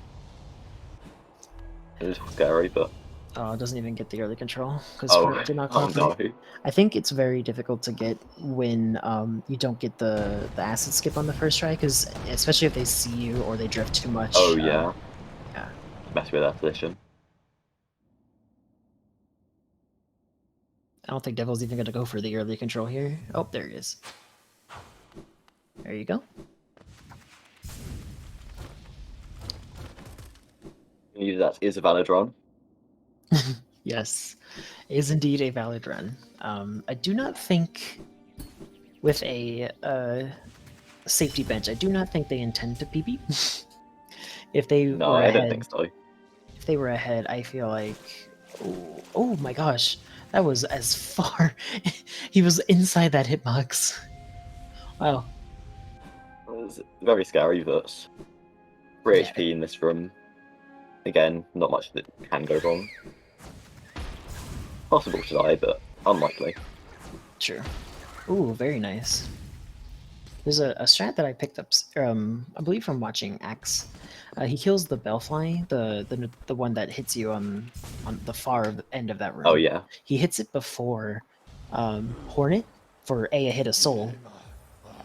a little scary, but... Oh, it doesn't even get the early control, because did not oh no. I think it's very difficult to get when you don't get the acid skip on the first try, because especially if they see you or they drift too much. Oh yeah. Yeah. Mess with that position. I don't think Devil's even going to go for the early control here. Oh, there he is. There you go. That is a valid run. Yes, is indeed a valid run. I do not think, with a safety bench, I do not think they intend to PB. If they No, were I ahead, don't think so. If they were ahead, I feel like... Oh my gosh, that was as far... He was inside that hitbox. Wow. It was very scary, but 3 HP in this room. Again, not much that can go wrong. Possible to die, but unlikely. True. Ooh, very nice. There's a strat that I picked up, I believe from watching Axe. He kills the Bellfly, the one that hits you on the far end of that room. Oh yeah. He hits it before Hornet for a hit of soul,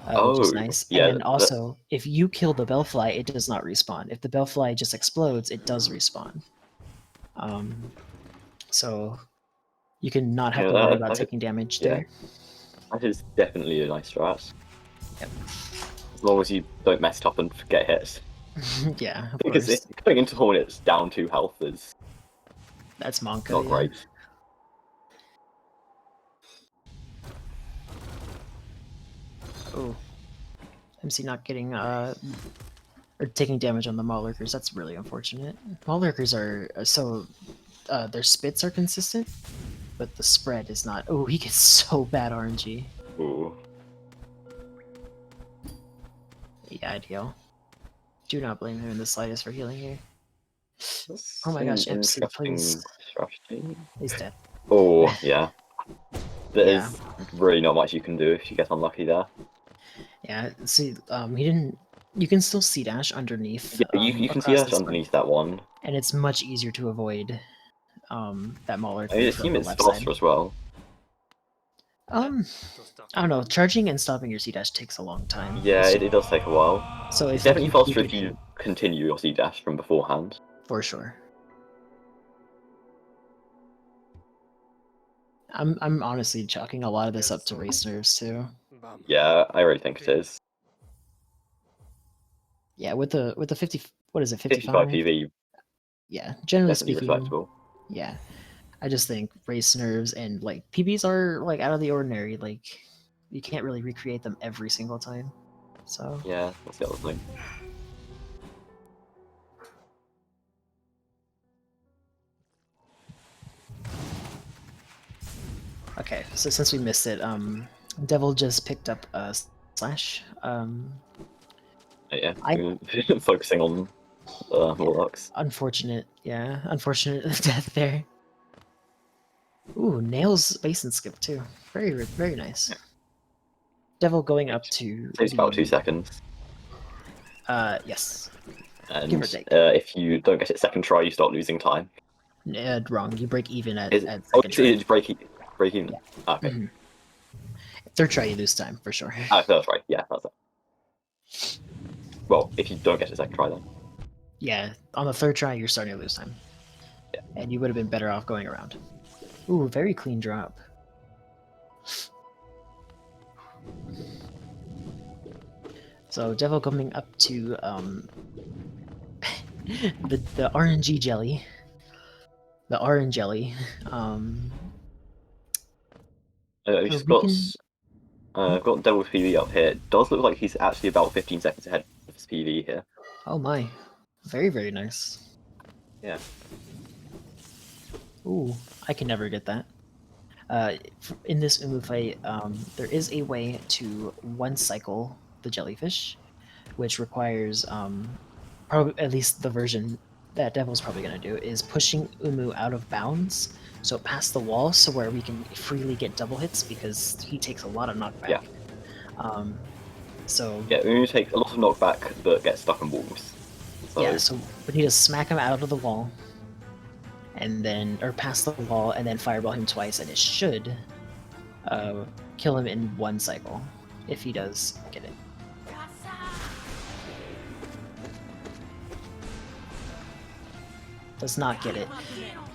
which is nice. Yeah, and also, if you kill the Bellfly, it does not respawn. If the Bellfly just explodes, it does respawn. So you can not have to worry about taking damage there. That is definitely a nice strat. Yep. As long as you don't mess it up and get hit. Yeah, of because course. Going into Hornets down 2 health is... That's Monka, not great. Oh. MC not getting or taking damage on the Maulurkers. That's really unfortunate. Maulurkers are so their spits are consistent, but the spread is not. Oh, he gets so bad RNG. Ooh. Yeah, I'd heal. Do not blame him in the slightest for healing here. That's oh my gosh, MC, please. Strategy. He's dead. Oh, yeah. There's really not much you can do if you get unlucky there. Yeah, see, he didn't... You can still see dash underneath. Yeah, you can see dash underneath that one. And it's much easier to avoid that Mauler. I assume it's faster as well. I don't know. Charging and stopping your C-dash takes a long time. Yeah, so it does take a while. So it's definitely faster if you continue your C-dash from beforehand. For sure. I'm honestly chalking a lot of this up to race nerves too. Yeah, I really think it is. Yeah, with the 50, what is it, 55 PV. Yeah, generally speaking, respectable. Yeah, I just think race nerves and like PBs are like out of the ordinary. Like you can't really recreate them every single time. So yeah, that's the other thing. Okay, so since we missed it, Devil just picked up a slash. Yeah, focusing on Warlocks. Unfortunate, yeah, unfortunate death there. Ooh, nails base and skip too. Very nice. Devil going up to. Takes about 2 seconds. Yes. And give or take. If you don't get it second try, you start losing time. Wrong. You break even at second try. Break even. Yeah. Okay. Mm-hmm. Third try, you lose time for sure. That's right. Yeah, that's it. Well, if you don't get it second try, then. Yeah, on the third try, you're starting to lose time. Yeah. And you would have been better off going around. Ooh, very clean drop. So Devil coming up to the RNG jelly. the orange jelly. He's We got can. I've got Devil's PV up here. It does look like he's actually about 15 seconds ahead of his PV here. Oh my, very very nice. Yeah. Ooh, I can never get that. In this Umu fight, there is a way to one cycle the jellyfish, which requires probably at least the version that Devil's probably gonna do is pushing Umu out of bounds, so past the wall, so where we can freely get double hits because he takes a lot of knockback. Yeah. So Yeah, Umu takes a lot of knockback, but gets stuck in walls. So, yeah, so we need to smack him out of the wall, and then or past the wall, and then fireball him twice, and it should kill him in one cycle if he does get it. Does not get it.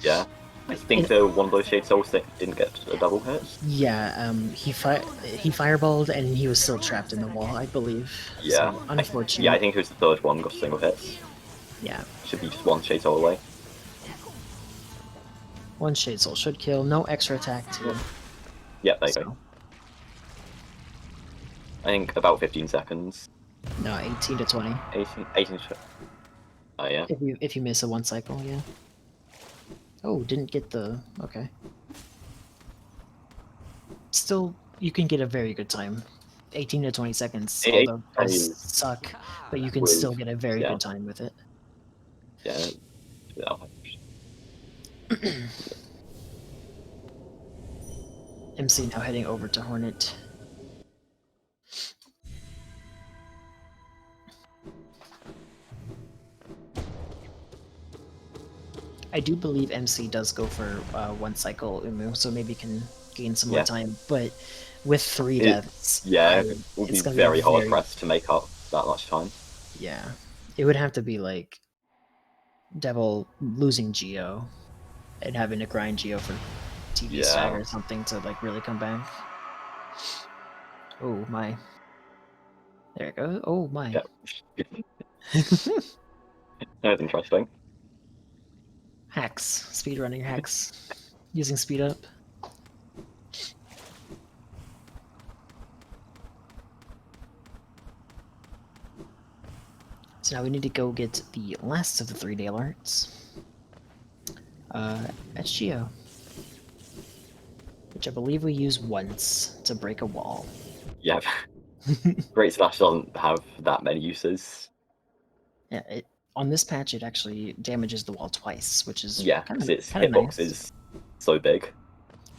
yeah. I think one of those Shade Souls that didn't get a double hit. Yeah, he fireballed and he was still trapped in the wall, I believe. Yeah. So, unfortunate. Yeah, I think it was the third one got a single hit. Yeah. Should be just one Shade Soul away. One Shade Soul should kill. No extra attack too. Yeah, there you go. I think about 15 seconds. No, 18 to 20. 18 to 20. Oh, yeah. If you miss a one cycle, yeah. Oh, didn't get the... Okay. Still, you can get a very good time. 18 to 20 seconds, although it does suck, but you can still get a very good time with it. Yeah. MC now heading over to Hornet. I do believe MC does go for one cycle Umu, so maybe can gain some more time. But with 3 deaths, it will be very hard pressed to make up that much time. Yeah, it would have to be like Devil losing Geo and having to grind Geo for TV stag or something to like really come back. Oh my! There it goes. Oh my! Yeah. That's interesting. Hacks, speedrunning hacks, using speed up. So now we need to go get the last of the 3-day alerts. At Geo, which I believe we use once to break a wall. Yeah. Great Slash doesn't have that many uses. Yeah, on this patch it actually damages the wall twice, which is because its hitbox is so big.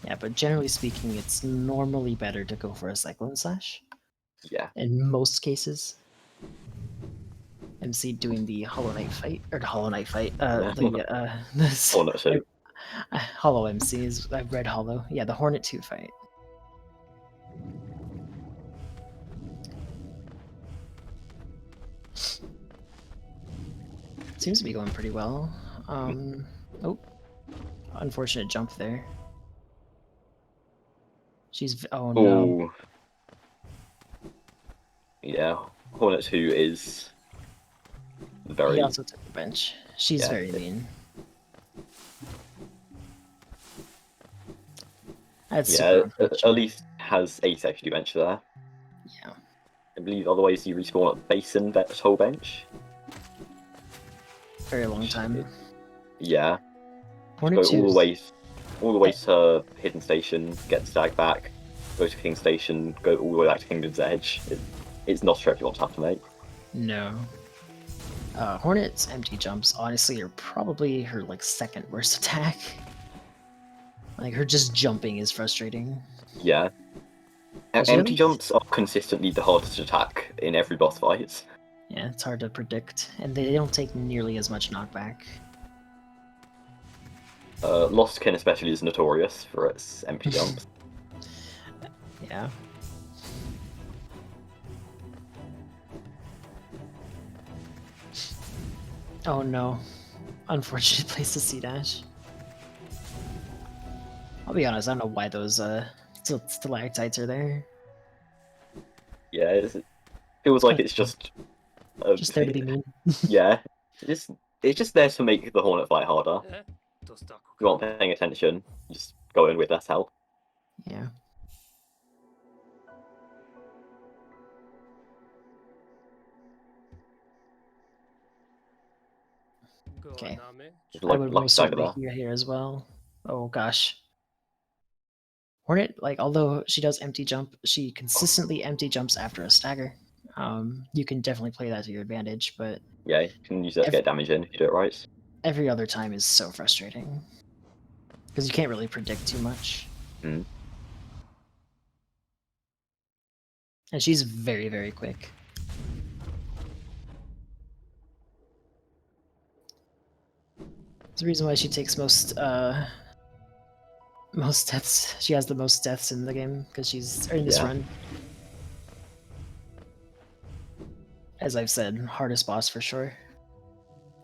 Yeah, but generally speaking, it's normally better to go for a Cyclone Slash. Yeah. In most cases. MC doing the Hollow Knight fight, or the Hollow Knight fight, Hornet 2. HollowMC is Red Hollow. Yeah, the Hornet 2 fight. Seems to be going pretty well. Oh, unfortunate jump there. She's oh no. Ooh. Yeah, Hornet 2 is very... He also took the bench. She's very mean. That's at least has 8 XP bench there. Yeah. I believe otherwise you respawn at base and whole bench. Very long time. Yeah. Hornet go all the way to Hidden Station, get Stag back, go to King Station, go all the way back to Kingdom's Edge. It's not a trip you want to have to make. No. Hornet's empty jumps, honestly, are probably her like second worst attack. Like her just jumping is frustrating. Yeah. Empty jumps are consistently the hardest attack in every boss fight. Yeah, it's hard to predict, and they don't take nearly as much knockback. Lostkin especially is notorious for its empty jumps. Yeah. Oh no. Unfortunate place to C-dash. I'll be honest, I don't know why those stalactites are there. Yeah, it feels like it's just there to be mean. Yeah, it's just there to make the Hornet fight harder. you aren't paying attention, you just go in with less health. Yeah. Okay. I would most certainly hear here as well. Oh gosh. Hornet, like, although she does empty jump, she consistently empty jumps after a stagger. You can definitely play that to your advantage, but Yeah, you can use that to get damage in if you do it right. every other time is so frustrating. Because you can't really predict too much. Mm. And she's very, very quick. It's the reason why she takes most deaths. She has the most deaths in the game, because she's in this run. As I've said, hardest boss for sure.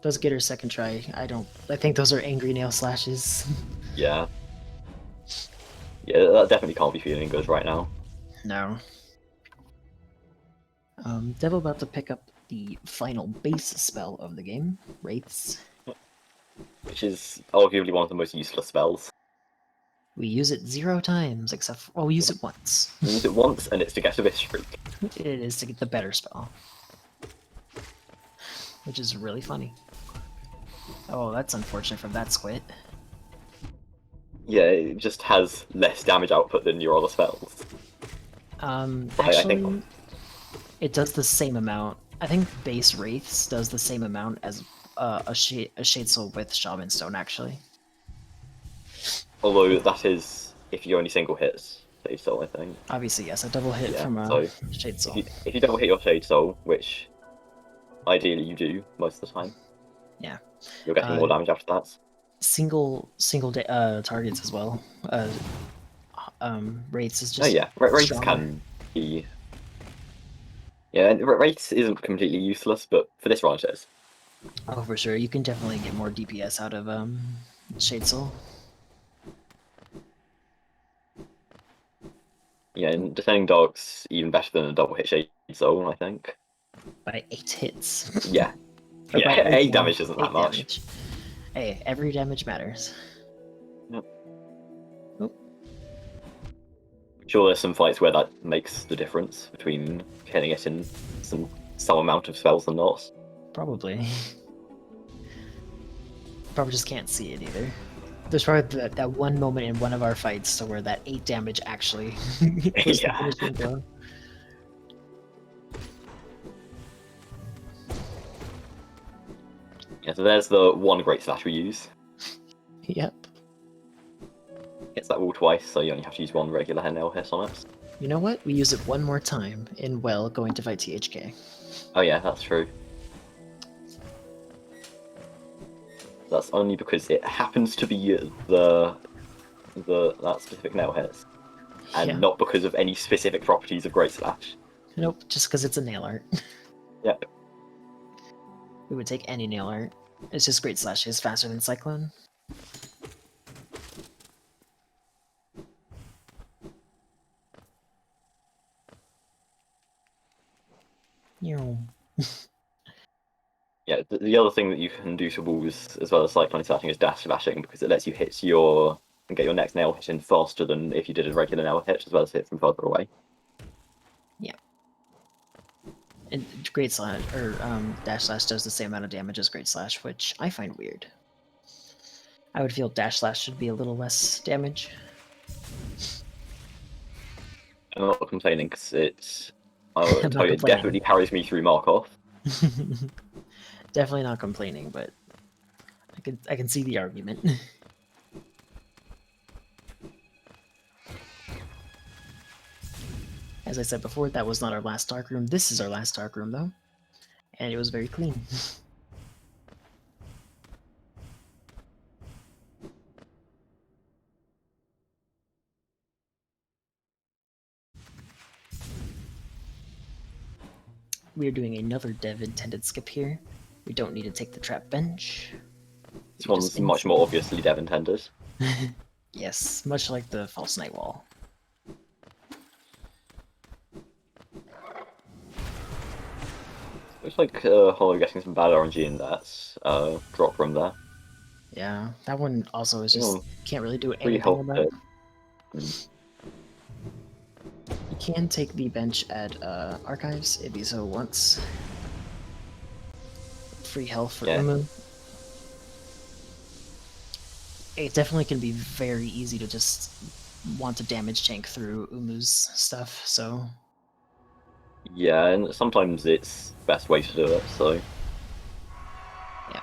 Does get her second try. I think those are angry nail slashes. Yeah. Yeah, that definitely can't be feeling good right now. No. Devil about to pick up the final base spell of the game, Wraiths. Which is arguably one of the most useless spells. We use it 0 times, except for, well, we use it once. We use it once, and it's to get a bit streak. It is to get the better spell. Which is really funny. Oh, that's unfortunate from that squid. Yeah, it just has less damage output than your other spells. Actually, it does the same amount. I think base Wraiths does the same amount as a Shade Soul with Shaman Stone, actually. Although that is if you only single hits Shade Soul, I think. Obviously, yes, a double hit from a Shade Soul. If you double hit your Shade Soul, which ideally you do most of the time, yeah, you're getting more damage after that. Single targets as well. Wraiths is just. Oh yeah, Wraiths can be. Yeah, Wraiths isn't completely useless, but for this run it is. Oh, for sure. You can definitely get more DPS out of Shade Soul. Yeah, and Defending Dog's even better than a double hit Shade Soul, I think. By 8 hits. Yeah. Yeah, 8 damage isn't that much. Damage. Hey, every damage matters. Yep. Oh. Sure, there's some fights where that makes the difference between hitting it in some amount of spells and not. Probably. Probably just can't see it either. There's probably that one moment in one of our fights to where that 8 damage actually was the finishing blow. Yeah, so there's the one Great Slash we use. Yep. Hits that wall twice, so you only have to use one regular nail hit on it. You know what? We use it one more time in going to fight THK. Oh yeah, that's true. That's only because it happens to be that specific nail hit, and not because of any specific properties of Great Slash. Nope, just because it's a nail art. Yep. We would take any nail art. It's just Great Slash is faster than Cyclone. Yeah, the other thing that you can do to walls as well as Cyclone Slashing is dash slashing, because it lets you hit and get your next nail hit in faster than if you did a regular nail hit, as well as hit from further away. Yeah. And Great Slash, or Dash Slash does the same amount of damage as Great Slash, which I find weird. I would feel Dash Slash should be a little less damage. I'm not complaining, because it definitely carries me through Markov. Definitely not complaining, but I can see the argument. As I said before, that was not our last dark room. This is our last dark room, though, and it was very clean. We are doing another dev intended skip here. We don't need to take the trap bench. This one's much more obviously dev intended. Yes, much like the false night wall. Looks like Hollow getting some bad RNG in that drop room there. Yeah, that one also is just Oh, can't really do 3 anything health about. hit. You can take the bench at Archives if you so wants. Free health for Yeah. Umu. It definitely can be very easy to just want to damage tank through Umu's stuff, so Yeah, and sometimes it's the best way to do it, so... yeah.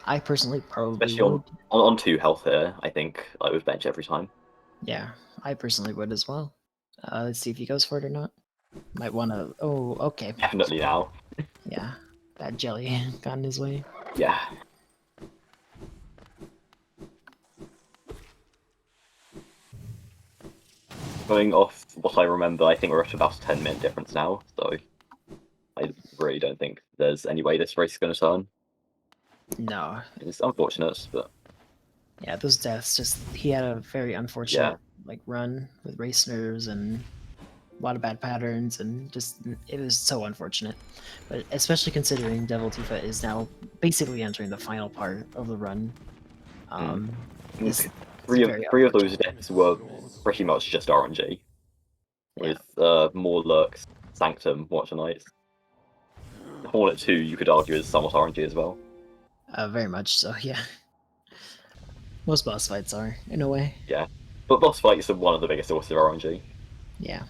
I personally probably Especially would. on 2 health here, I think I would bench every time. Yeah, I personally would as well. Let's see if he goes for it or not. Might want to... Oh, okay. Definitely now. Yeah, that jelly got in his way. Yeah. Going off what I remember, I think we're at about a 10-minute difference now, so I really don't think there's any way this race is going to turn. No. It's unfortunate, but Yeah, those deaths just... He had a very unfortunate run with race nerves and a lot of bad patterns, and just it was so unfortunate. But especially considering Deviltifa is now basically entering the final part of the run. This three very of those deaths were pretty much just RNG, yeah, with more lurks, Sanctum, Watcher Knights. Hornet 2, you could argue, is somewhat RNG as well. very much so. Yeah, most boss fights are in a way. Yeah, but boss fights are one of the biggest sources of RNG. Yeah,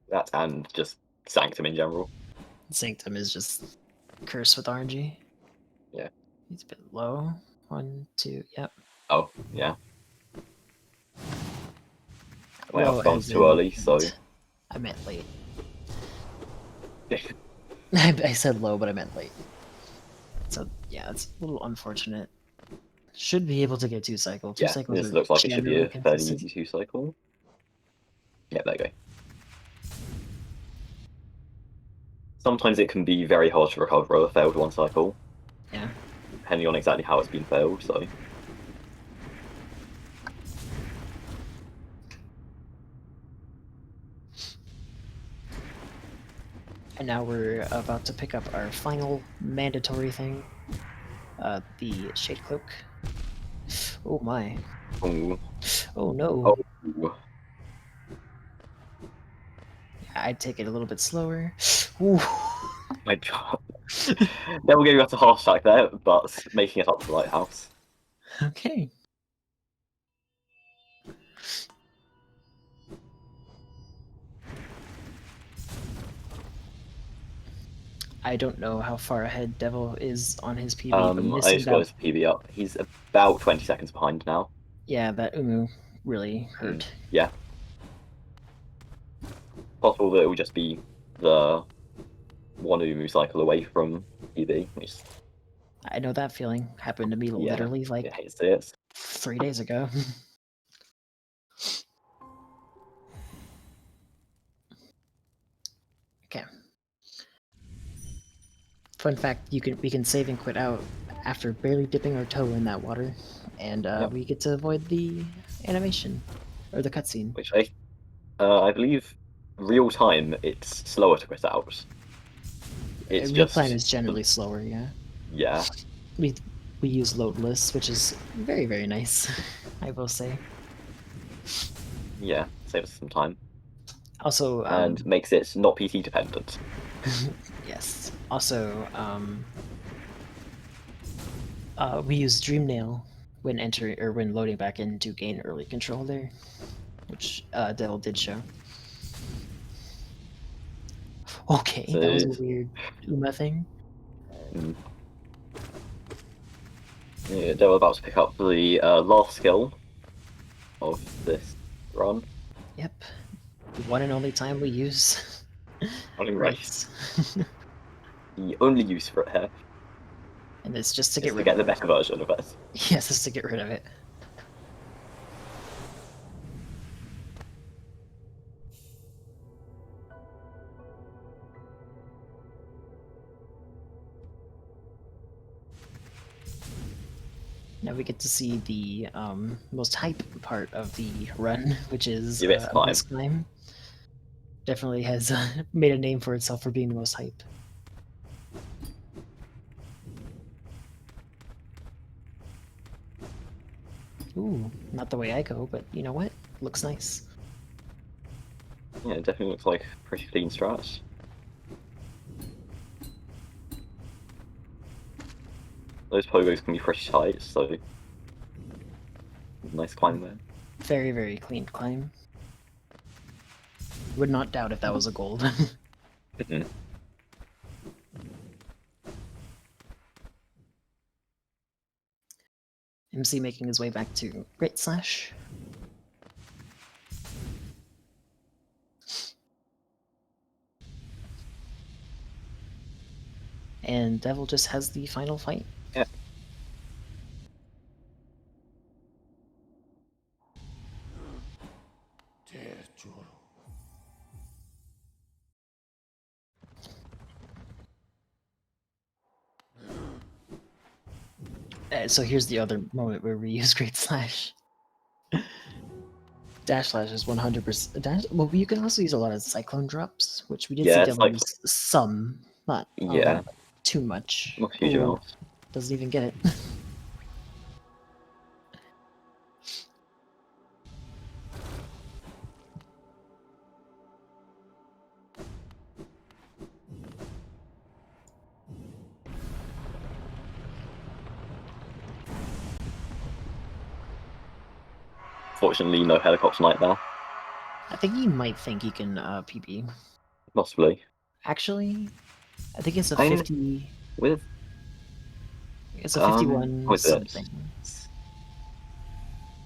That and just Sanctum in general. Sanctum is just cursed with RNG. Yeah. He's a bit low. 1, 2, yep. Oh, yeah. My Low outbound's as too in early, so... I meant late. I said low, but I meant late. So yeah, it's a little unfortunate. Should be able to get 2 cycle. 2 Yeah, cycles this are looks like it should be generally a fairly consistent. easy 2 cycle. Yeah, there you go. Sometimes it can be very hard to recover a failed 1 cycle. Yeah. Depending on exactly how it's been failed, so... And now we're about to pick up our final mandatory thing. The Shade Cloak. Oh my. Ooh. Oh no. Oh. I'd take it a little bit slower. Ooh. My god. Never getting up to half stack there, but making it up to the lighthouse. Okay. I don't know how far ahead Devil is on his PB, but I missing just got that. his PB up. He's about 20 seconds behind now. Yeah, that Umu really hurt. Yeah. Possible that it will just be the 1 Umu cycle away from PB. I know that feeling. Happened to me literally like I hate to say it. 3 days ago. Okay. Fun fact: we can save and quit out after barely dipping our toe in that water, and we get to avoid the animation or the cutscene. Which I believe real time it's slower to quit out. It's Real just time is generally slower. Yeah. Yeah. We use loadless, which is very very nice. I will say. Yeah, saves us some time. Also, And makes it not PT dependent. yes. Also, we use Dreamnail when entering or when loading back in to gain early control there, which Devil did show. Okay, So, that was a weird Uma thing. Yeah, they're about to pick up the last skill of this run. Yep. The one and only time we use Running rights. The only use for it here And it's just to is get to rid get of the it. better version of it. Yes, it's to get rid of it. Now we get to see the most hype part of the run, which is Abyss Climb. Definitely has made a name for itself for being the most hype. Ooh, not the way I go, but you know what? Looks nice. Yeah, it definitely looks like pretty clean strat. Those pogos can be pretty tight, so nice climb there. Very, very clean climb. Would not doubt if that was a gold. Mhm. MC making his way back to Great Slash. And Devil just has the final fight. Yeah. So here's the other moment where we use Great Slash. Dash Slash is 100%. Well, you can also use a lot of Cyclone drops, which we did see Yeah, it's Devil like use some, not yeah, too much. not a huge Ooh, amount. doesn't even get it. Fortunately, no helicopter night now. I think he might think he can PB. Possibly. Actually, I think it's a I'm 50. with It's a 51 with it. something.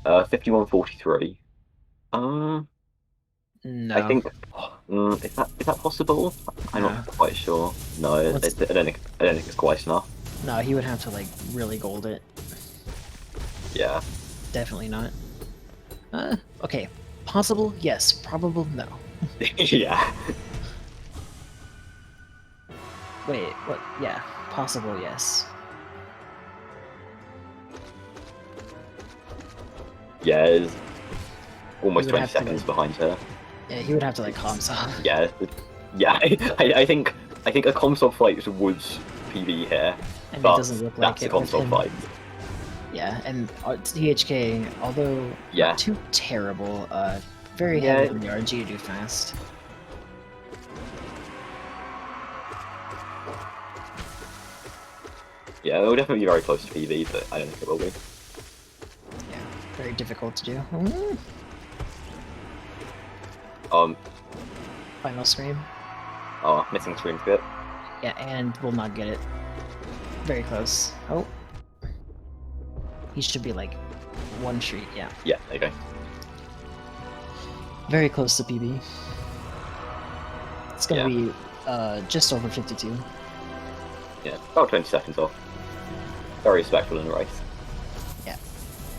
5143. I No. think is that possible? I'm No. not quite sure. No, I don't think it's quite enough. No, he would have to like really gold it. Yeah. Definitely not. Okay. Possible? Yes. Probable? No. Yeah. Wait, what? Yeah. Possible? Yes. Yeah, it's almost would 20 have to, seconds like- behind her. Yeah, he would have to like comms off. Yeah. Yeah. I think a console fight would PB here, And it but doesn't look that's like a it with console him. fight. Yeah, and THK, although Yeah. not too terrible, very Yeah. heavy on the RNG to do fast. Yeah, it will definitely be very close to PB, but I don't think it will be. Yeah, very difficult to do. Final scream. Missing screen bit. Yeah, and will not get it. Very close. Oh. He should be like one street, yeah. Yeah, there you go. Very close to PB. It's gonna be just over 52. Yeah, about 20 seconds off. Very respectful in the race. Yeah.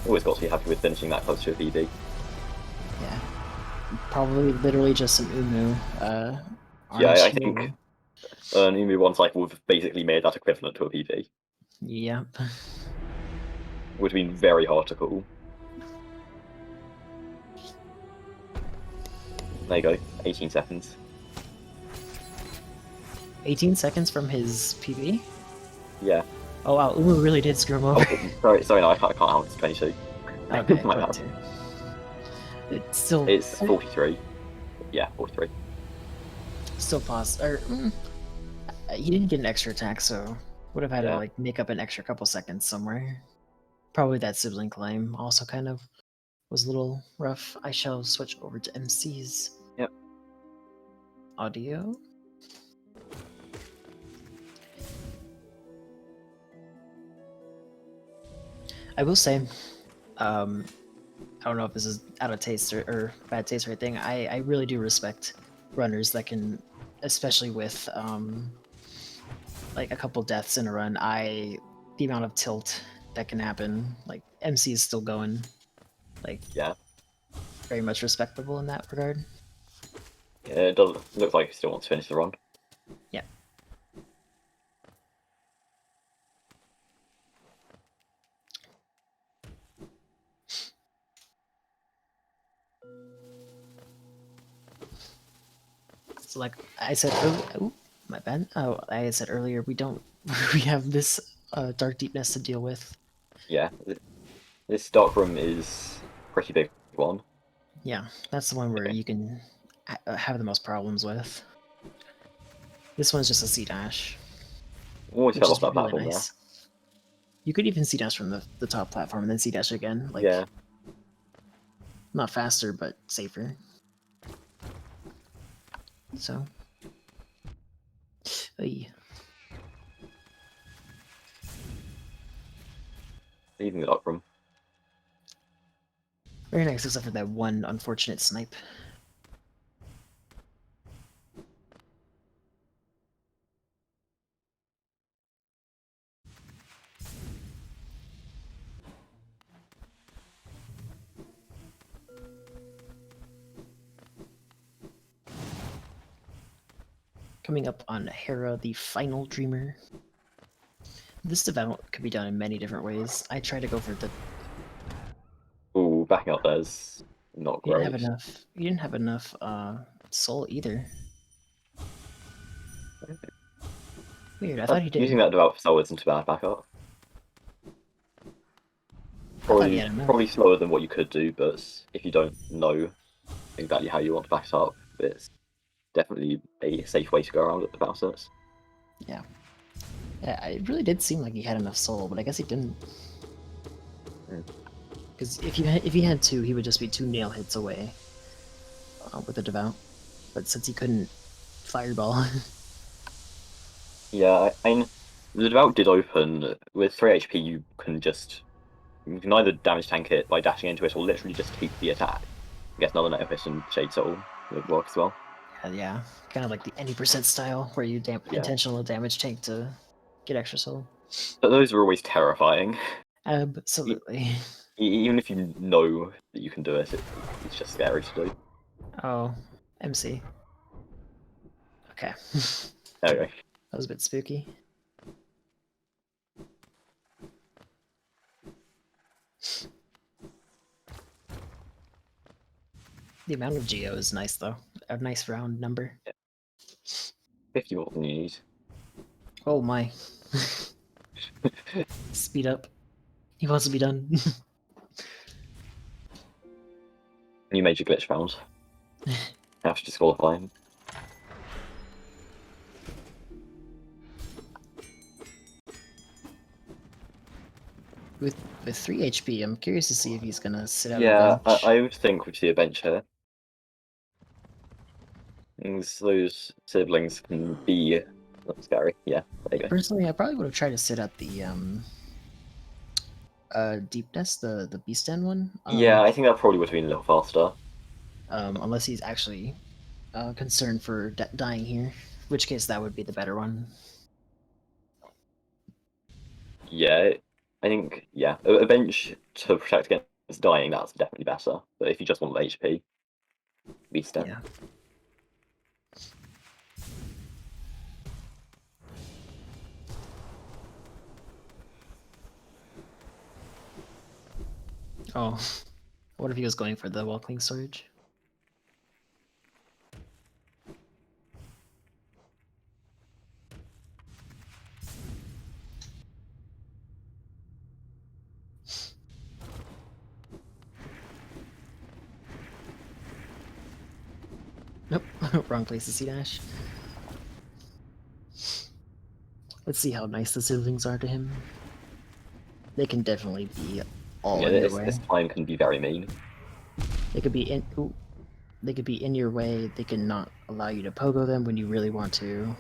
Always got to be happy with finishing that close to a PB. Yeah. Probably literally just some Umu. Yeah, I RNG. think an Umu one cycle would have basically made that equivalent to a PB. Yep. Would have been very hard to call. There you go, 18 seconds. 18 seconds from his PB? Yeah. Oh wow, Umu really did screw him over. Sorry, no, I can't count. It's 22. Okay, My bad. 22. It's still. It's 43. Yeah, 43. Still pause. He didn't get an extra attack, so would have had to like make up an extra couple seconds somewhere. Probably that sibling climb also kind of was a little rough. I shall switch over to MC's. Yep. Audio. I will say, I don't know if this is out of taste or bad taste or anything. I really do respect runners that can, especially with like a couple deaths in a run. The amount of tilt that can happen. Like MC is still going. Like yeah, very much respectable in that regard. Yeah, it does look like he still wants to finish the run. Yeah. So like I said, oh my bad. Oh, I said earlier, we have this dark deepness to deal with. Yeah, This dark room is a pretty big one. Yeah, that's the one where Okay. you can have the most problems with. This one's just a C dash, Almost which fell off is that really platform nice. You could even C dash from the top platform and then C dash again. Like, Yeah. not faster, but safer. So, ay. Even the dark room. Very nice, except for that one unfortunate snipe. Coming up on Hera, the Final Dreamer. This development could be done in many different ways. I try to go for the. Ooh, backing up there's not You didn't great. have enough. You didn't have enough soul either. Weird. I thought he Using did. that develop for Soul isn't too bad backup. I thought he had enough. Probably slower than what you could do, but if you don't know exactly how you want to back it up, it's definitely a safe way to go around it about it. Yeah. Yeah, it really did seem like he had enough soul, but I guess he didn't. Because if he had two, he would just be two nail hits away with the devout. But since he couldn't fireball, Yeah, I mean, the devout did open with 3 HP. You can either damage tank it by dashing into it, or literally just take the attack. I guess another Nether and Shade Soul would work as well. yeah, kind of like the any percent style where you Yeah. intentional damage tank to get extra soul. But those are always terrifying. Absolutely. Even if you know that you can do it, it's just scary to do. Oh, MC. Okay. Anyway. That was a bit spooky. The amount of geo is nice though. A nice round number. Yeah. 50 more than you need. Oh my. Speed up. He wants to be done. New major glitch found. Have to disqualify him. With 3 HP, I'm curious to see if he's gonna sit out Yeah, a bench. I would think we'd see a bench here. Those siblings can be scary. Yeah, there you go. Personally, I probably would have tried to sit at the deep nest, the beast end one. Yeah, I think that probably would have been a little faster. Unless he's actually concerned for dying here, in which case that would be the better one. Yeah, I think, yeah, a bench to protect against dying, that's definitely better. But if you just want the HP, beast down. Yeah. Oh, what if he was going for the welcoming storage? Nope, wrong place to see dash. Let's see how nice the siblings are to him. They can definitely be all Yeah, in your way. this time can be very mean. They could be in. Ooh, they could be in your way. They can not allow you to pogo them when you really want to.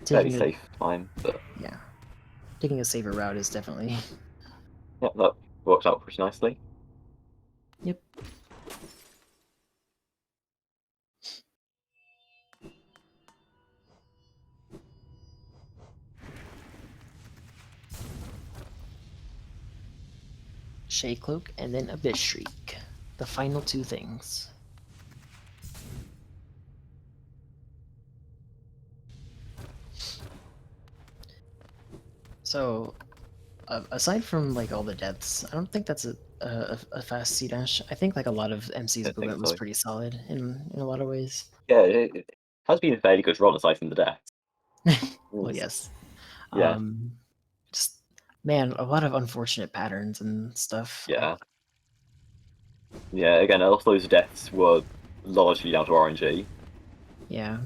Fairly Taking a safe time, but yeah, taking a safer route is definitely. yeah, that worked out pretty nicely. Yep. Shade Cloak and then Abyss Shriek. The final two things. So, aside from like all the deaths, I don't think that's a fast C dash. I think like a lot of MC's I think movement was so. pretty solid in a lot of ways. Yeah, it has been a fairly good run aside from the death. Well, yes. Yeah. Just Man, a lot of unfortunate patterns and stuff. Yeah. Yeah, again, a lot of those deaths were largely down to RNG. Yeah.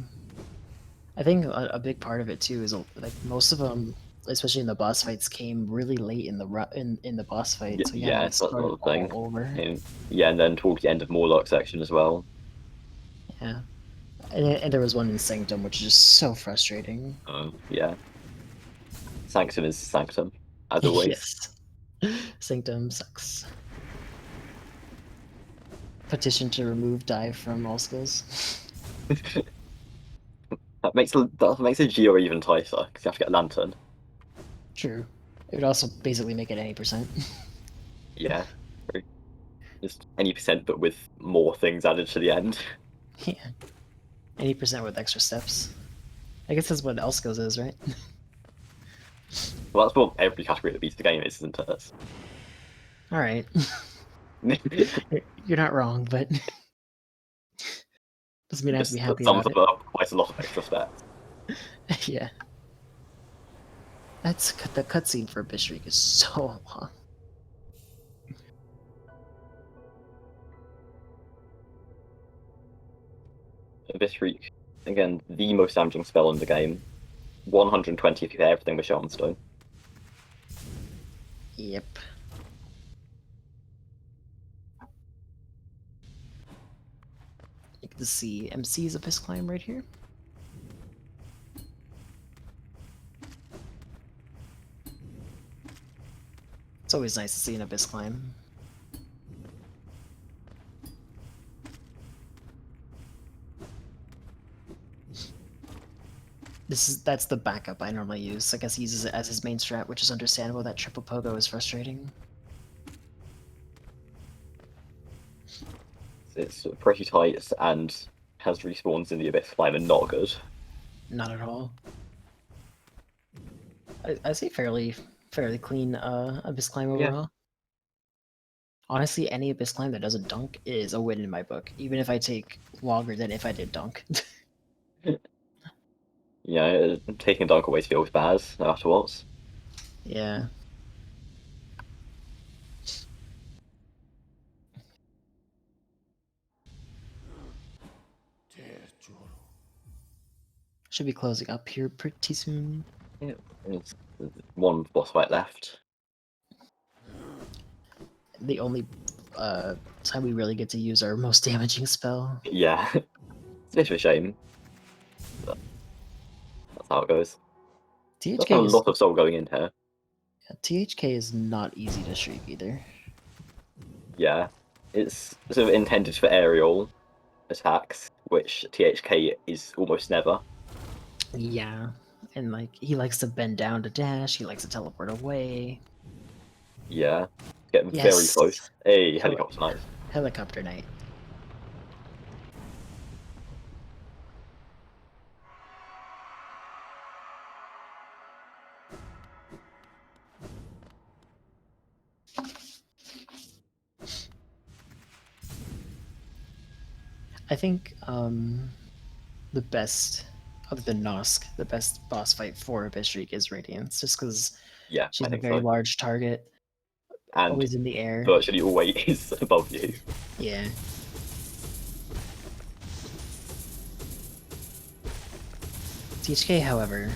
I think a big part of it too is like most of them, especially in the boss fights, came really late in the boss fight, so you had Yeah, to that's start another all thing. over. And yeah, and then towards the end of Morlock section as well. Yeah, and there was one in Sanctum, which is just so frustrating. Yeah. Sanctum is Sanctum, as always. Yes, Sanctum sucks. Petition to remove dive from all skills. That makes a Geo even tighter, because you have to get a lantern. True. It would also basically make it any percent. Yeah. True. Just any percent, but with more things added to the end. Yeah, any percent with extra steps. I guess that's what all skills is, right? Well, that's what every category that beats the game is, isn't it? All right, you're not wrong, but doesn't mean I have to be Just happy sums about it. up quite a lot of extra steps. Yeah. That's the cutscene for Bishrik is so long. Visreek, again, the most damaging spell in the game. 120 if you hit everything with Shaman Stone. Yep. You can see MC's Abyss Climb right here. It's always nice to see an Abyss Climb. That's the backup I normally use. I guess he uses it as his main strat, which is understandable. That triple pogo is frustrating. It's pretty tight and has respawns in the Abyss Climb and not good. Not at all. I say fairly clean Abyss Climb overall. Yeah. Honestly, any Abyss Climb that doesn't dunk is a win in my book, even if I take longer than if I did dunk. Yeah, taking a dunk always feels bad afterwards. Yeah. Should be closing up here pretty soon. Yeah, it's one boss fight left. The only time we really get to use our most damaging spell. Yeah, it's a bit of a shame. But that's how it goes. THK There's a is lot of soul going in here. Yeah, THK is not easy to shriek either. Yeah, it's sort of intended for aerial attacks, which THK is almost never. Yeah, and like he likes to bend down to dash. He likes to teleport away. Yeah, getting Yes. very close. Hey, helicopter knight. Helicopter knight. I think the best, other than Nosk, the best boss fight for Bishrik is Radiance, just because Yeah, she's I a think very so. large target, And always in the air. virtually always above you. Yeah. THK, however,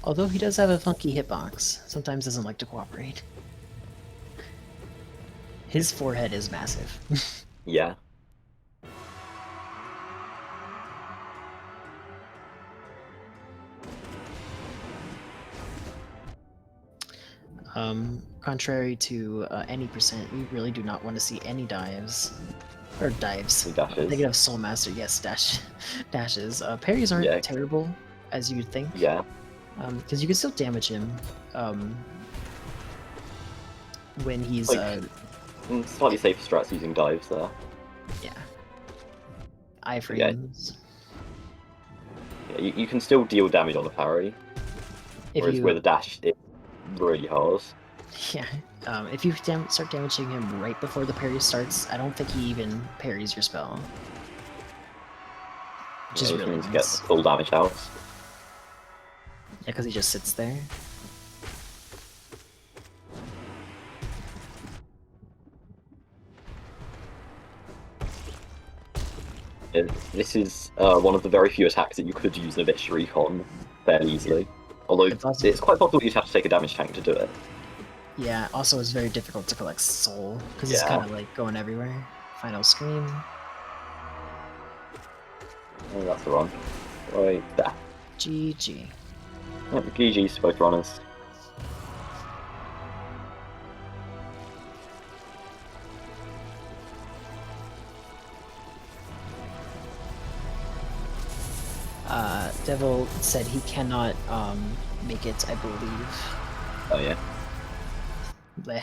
although he does have a funky hitbox, sometimes doesn't like to cooperate. His forehead is massive. Yeah. Contrary to any percent, we really do not want to see any dives. Or dives. Dashes. Thinking of Soul Master, yes, dashes. Parries aren't terrible, as you'd think. Yeah. Because you can still damage him when he's... Like, slightly safer strats using dives there. Yeah. Iframes. Yeah, you can still deal damage on a parry. Whereas with a dash, it's really hard. Yeah, if you start damaging him right before the parry starts, I don't think he even parries your spell. Which is really nice. To get full damage out. Yeah, because he just sits there. This is one of the very few attacks that you could use a Victory on fairly easily. Although It's also- it's quite possible you'd have to take a damage tank to do it. Yeah, also it's very difficult to collect soul, because it's Yeah. kind of like going everywhere. Final Scream. Oh, that's the run. Right there. GG. Yep, GG's to both runners. Devil said he cannot make it, I believe. Oh yeah. Bleh.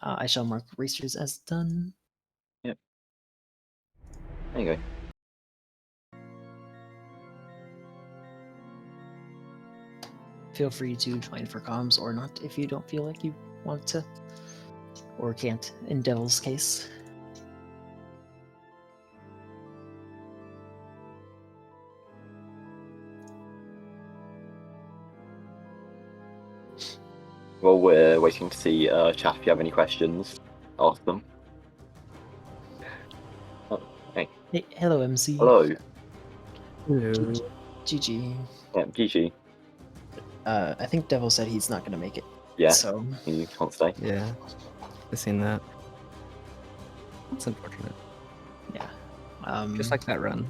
I shall mark racers as done. Yep. There you go. Feel free to join for comms or not if you don't feel like you want to. Or can't, in Devil's case. Well, we're waiting to see chat if you have any questions. Ask them. Oh, hey. Hey, hello, MC. Hello. Hello. GG. Yeah, GG. I think Devil said he's not going to make it. Yeah, So, you can't stay. Yeah, I've seen that. It's unfortunate. yeah. Just like that run.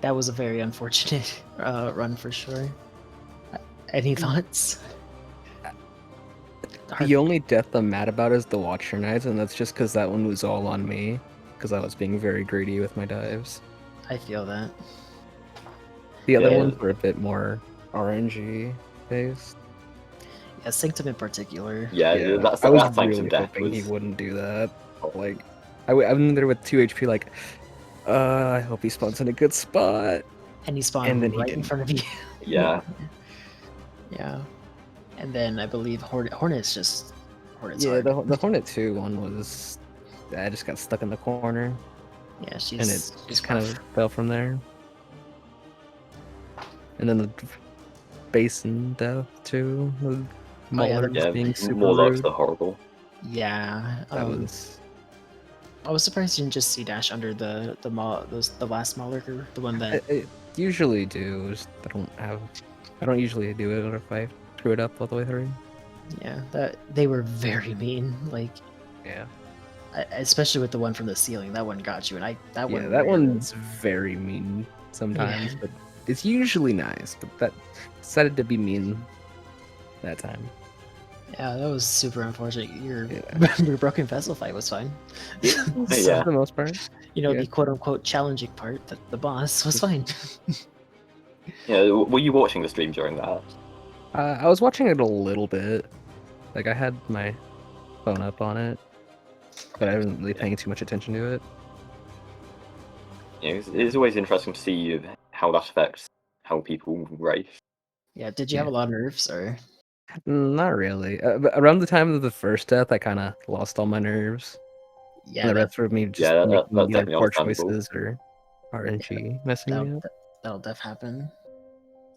That was a very unfortunate run for sure. Any thoughts? The only death I'm mad about is the Watcher Knights, and that's just because that one was all on me, because I was being very greedy with my dives. I feel that. The other Yeah. ones were a bit more RNG based. Yeah, Sanctum in particular. Yeah, that's I was that thanks really to death hoping he was. wouldn't do that. Like, I'm there with 2 HP, like, I hope he spawns in a good spot. And he spawned And then he right in didn't. front of you. Yeah. Yeah. And then I believe Hornet's just... Hornet's Yeah, hard. the Hornet 2 one was... I just got stuck in the corner, Yeah, she's... and it she's just kind rough. of fell from there. And then the Basin death too, with Oh, yeah, Mauler that- just Yeah, being super more loves rude. are horrible. Yeah. That was... I was surprised you didn't just see dash under the last Mauler, the one that... I usually do, just I don't usually do it if I screw it up all the way through. Yeah, that they were very mean. Like, Yeah. especially with the one from the ceiling. That one got you, and that one. Yeah, that really- one's very mean sometimes, Yeah. but it's usually nice, but that decided to be mean that time. Yeah, that was super unfortunate. Your Yeah. your broken vessel fight was fine. Yeah. For the most part. You know, Yeah. the quote unquote challenging part, the boss was fine. Yeah, were you watching the stream during that? I was watching it a little bit. Like, I had my phone up on it, but I wasn't really paying too much attention to it. Yeah, it's always interesting to see how that affects how people race. Yeah, did you have a lot of nerves or? Not really. But around the time of the first death, I kind of lost all my nerves. Yeah, And the that, rest of me just Yeah, making that's either definitely poor understandable. choices or RNG messing me up. that'll def happen.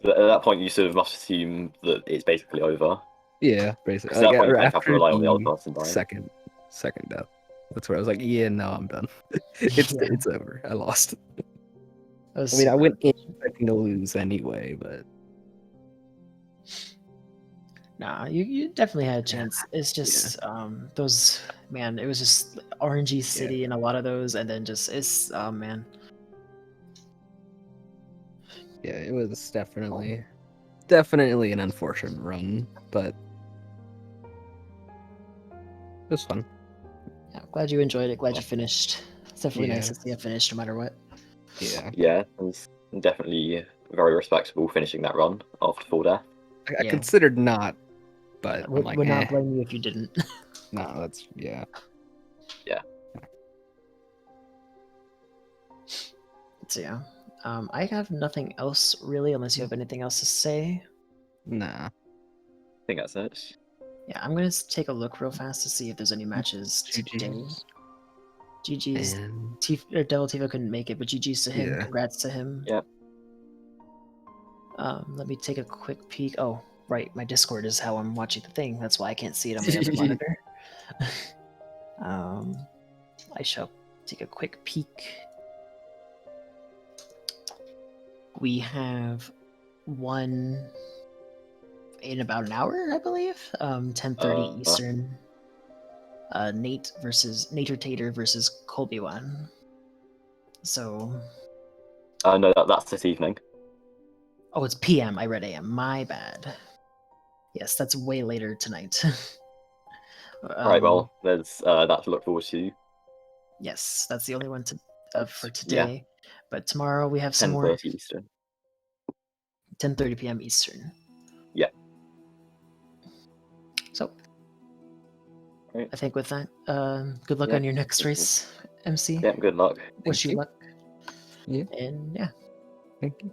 At that point, you sort of must assume that it's basically over. Yeah, basically. Because at that point, you kind of have to after rely on the other the person dying. second death, that's where I was like, yeah, no, I'm done. It's Yeah. it's over. I lost. That was I mean, I super went in unfortunate. expecting to lose anyway, but Nah, you definitely had a chance. It's just those man, it was just RNG City and a lot of those, and then just it's oh man. yeah, it was definitely an unfortunate run, but it was fun. Yeah, glad you enjoyed it. Glad you finished. It's definitely nice Yeah. to see it finished no matter what. Yeah, Yeah, it was definitely very respectable finishing that run after full death. I Yeah. considered not, but I'm Would like, would not blame you if you didn't. no, that's yeah. So yeah, I have nothing else really, unless you have anything else to say. Nah. I think that's it. Yeah, I'm gonna take a look real fast to see if there's any matches today. GG's. GG's. And Deviltifa couldn't make it, but GG's to him. Yeah. Congrats to him. Yep. Let me take a quick peek. Oh, right, my Discord is how I'm watching the thing. That's why I can't see it on my other monitor. I shall take a quick peek. We have one in about an hour, I believe. 10:30 Eastern. Nater Tater versus Colby One. So. No, that's this evening. Oh, it's PM. I read AM. My bad. Yes, that's way later tonight. Right. Well, there's that to look forward to. Yes, that's the only one for today. Yeah. But tomorrow we have some 10:30 more. Eastern. 10:30 p.m. Eastern. Yeah. So. Right. I think with that, good luck on your next race, MC. Yeah. Good luck. Wish you luck. Yeah. And yeah. Thank you.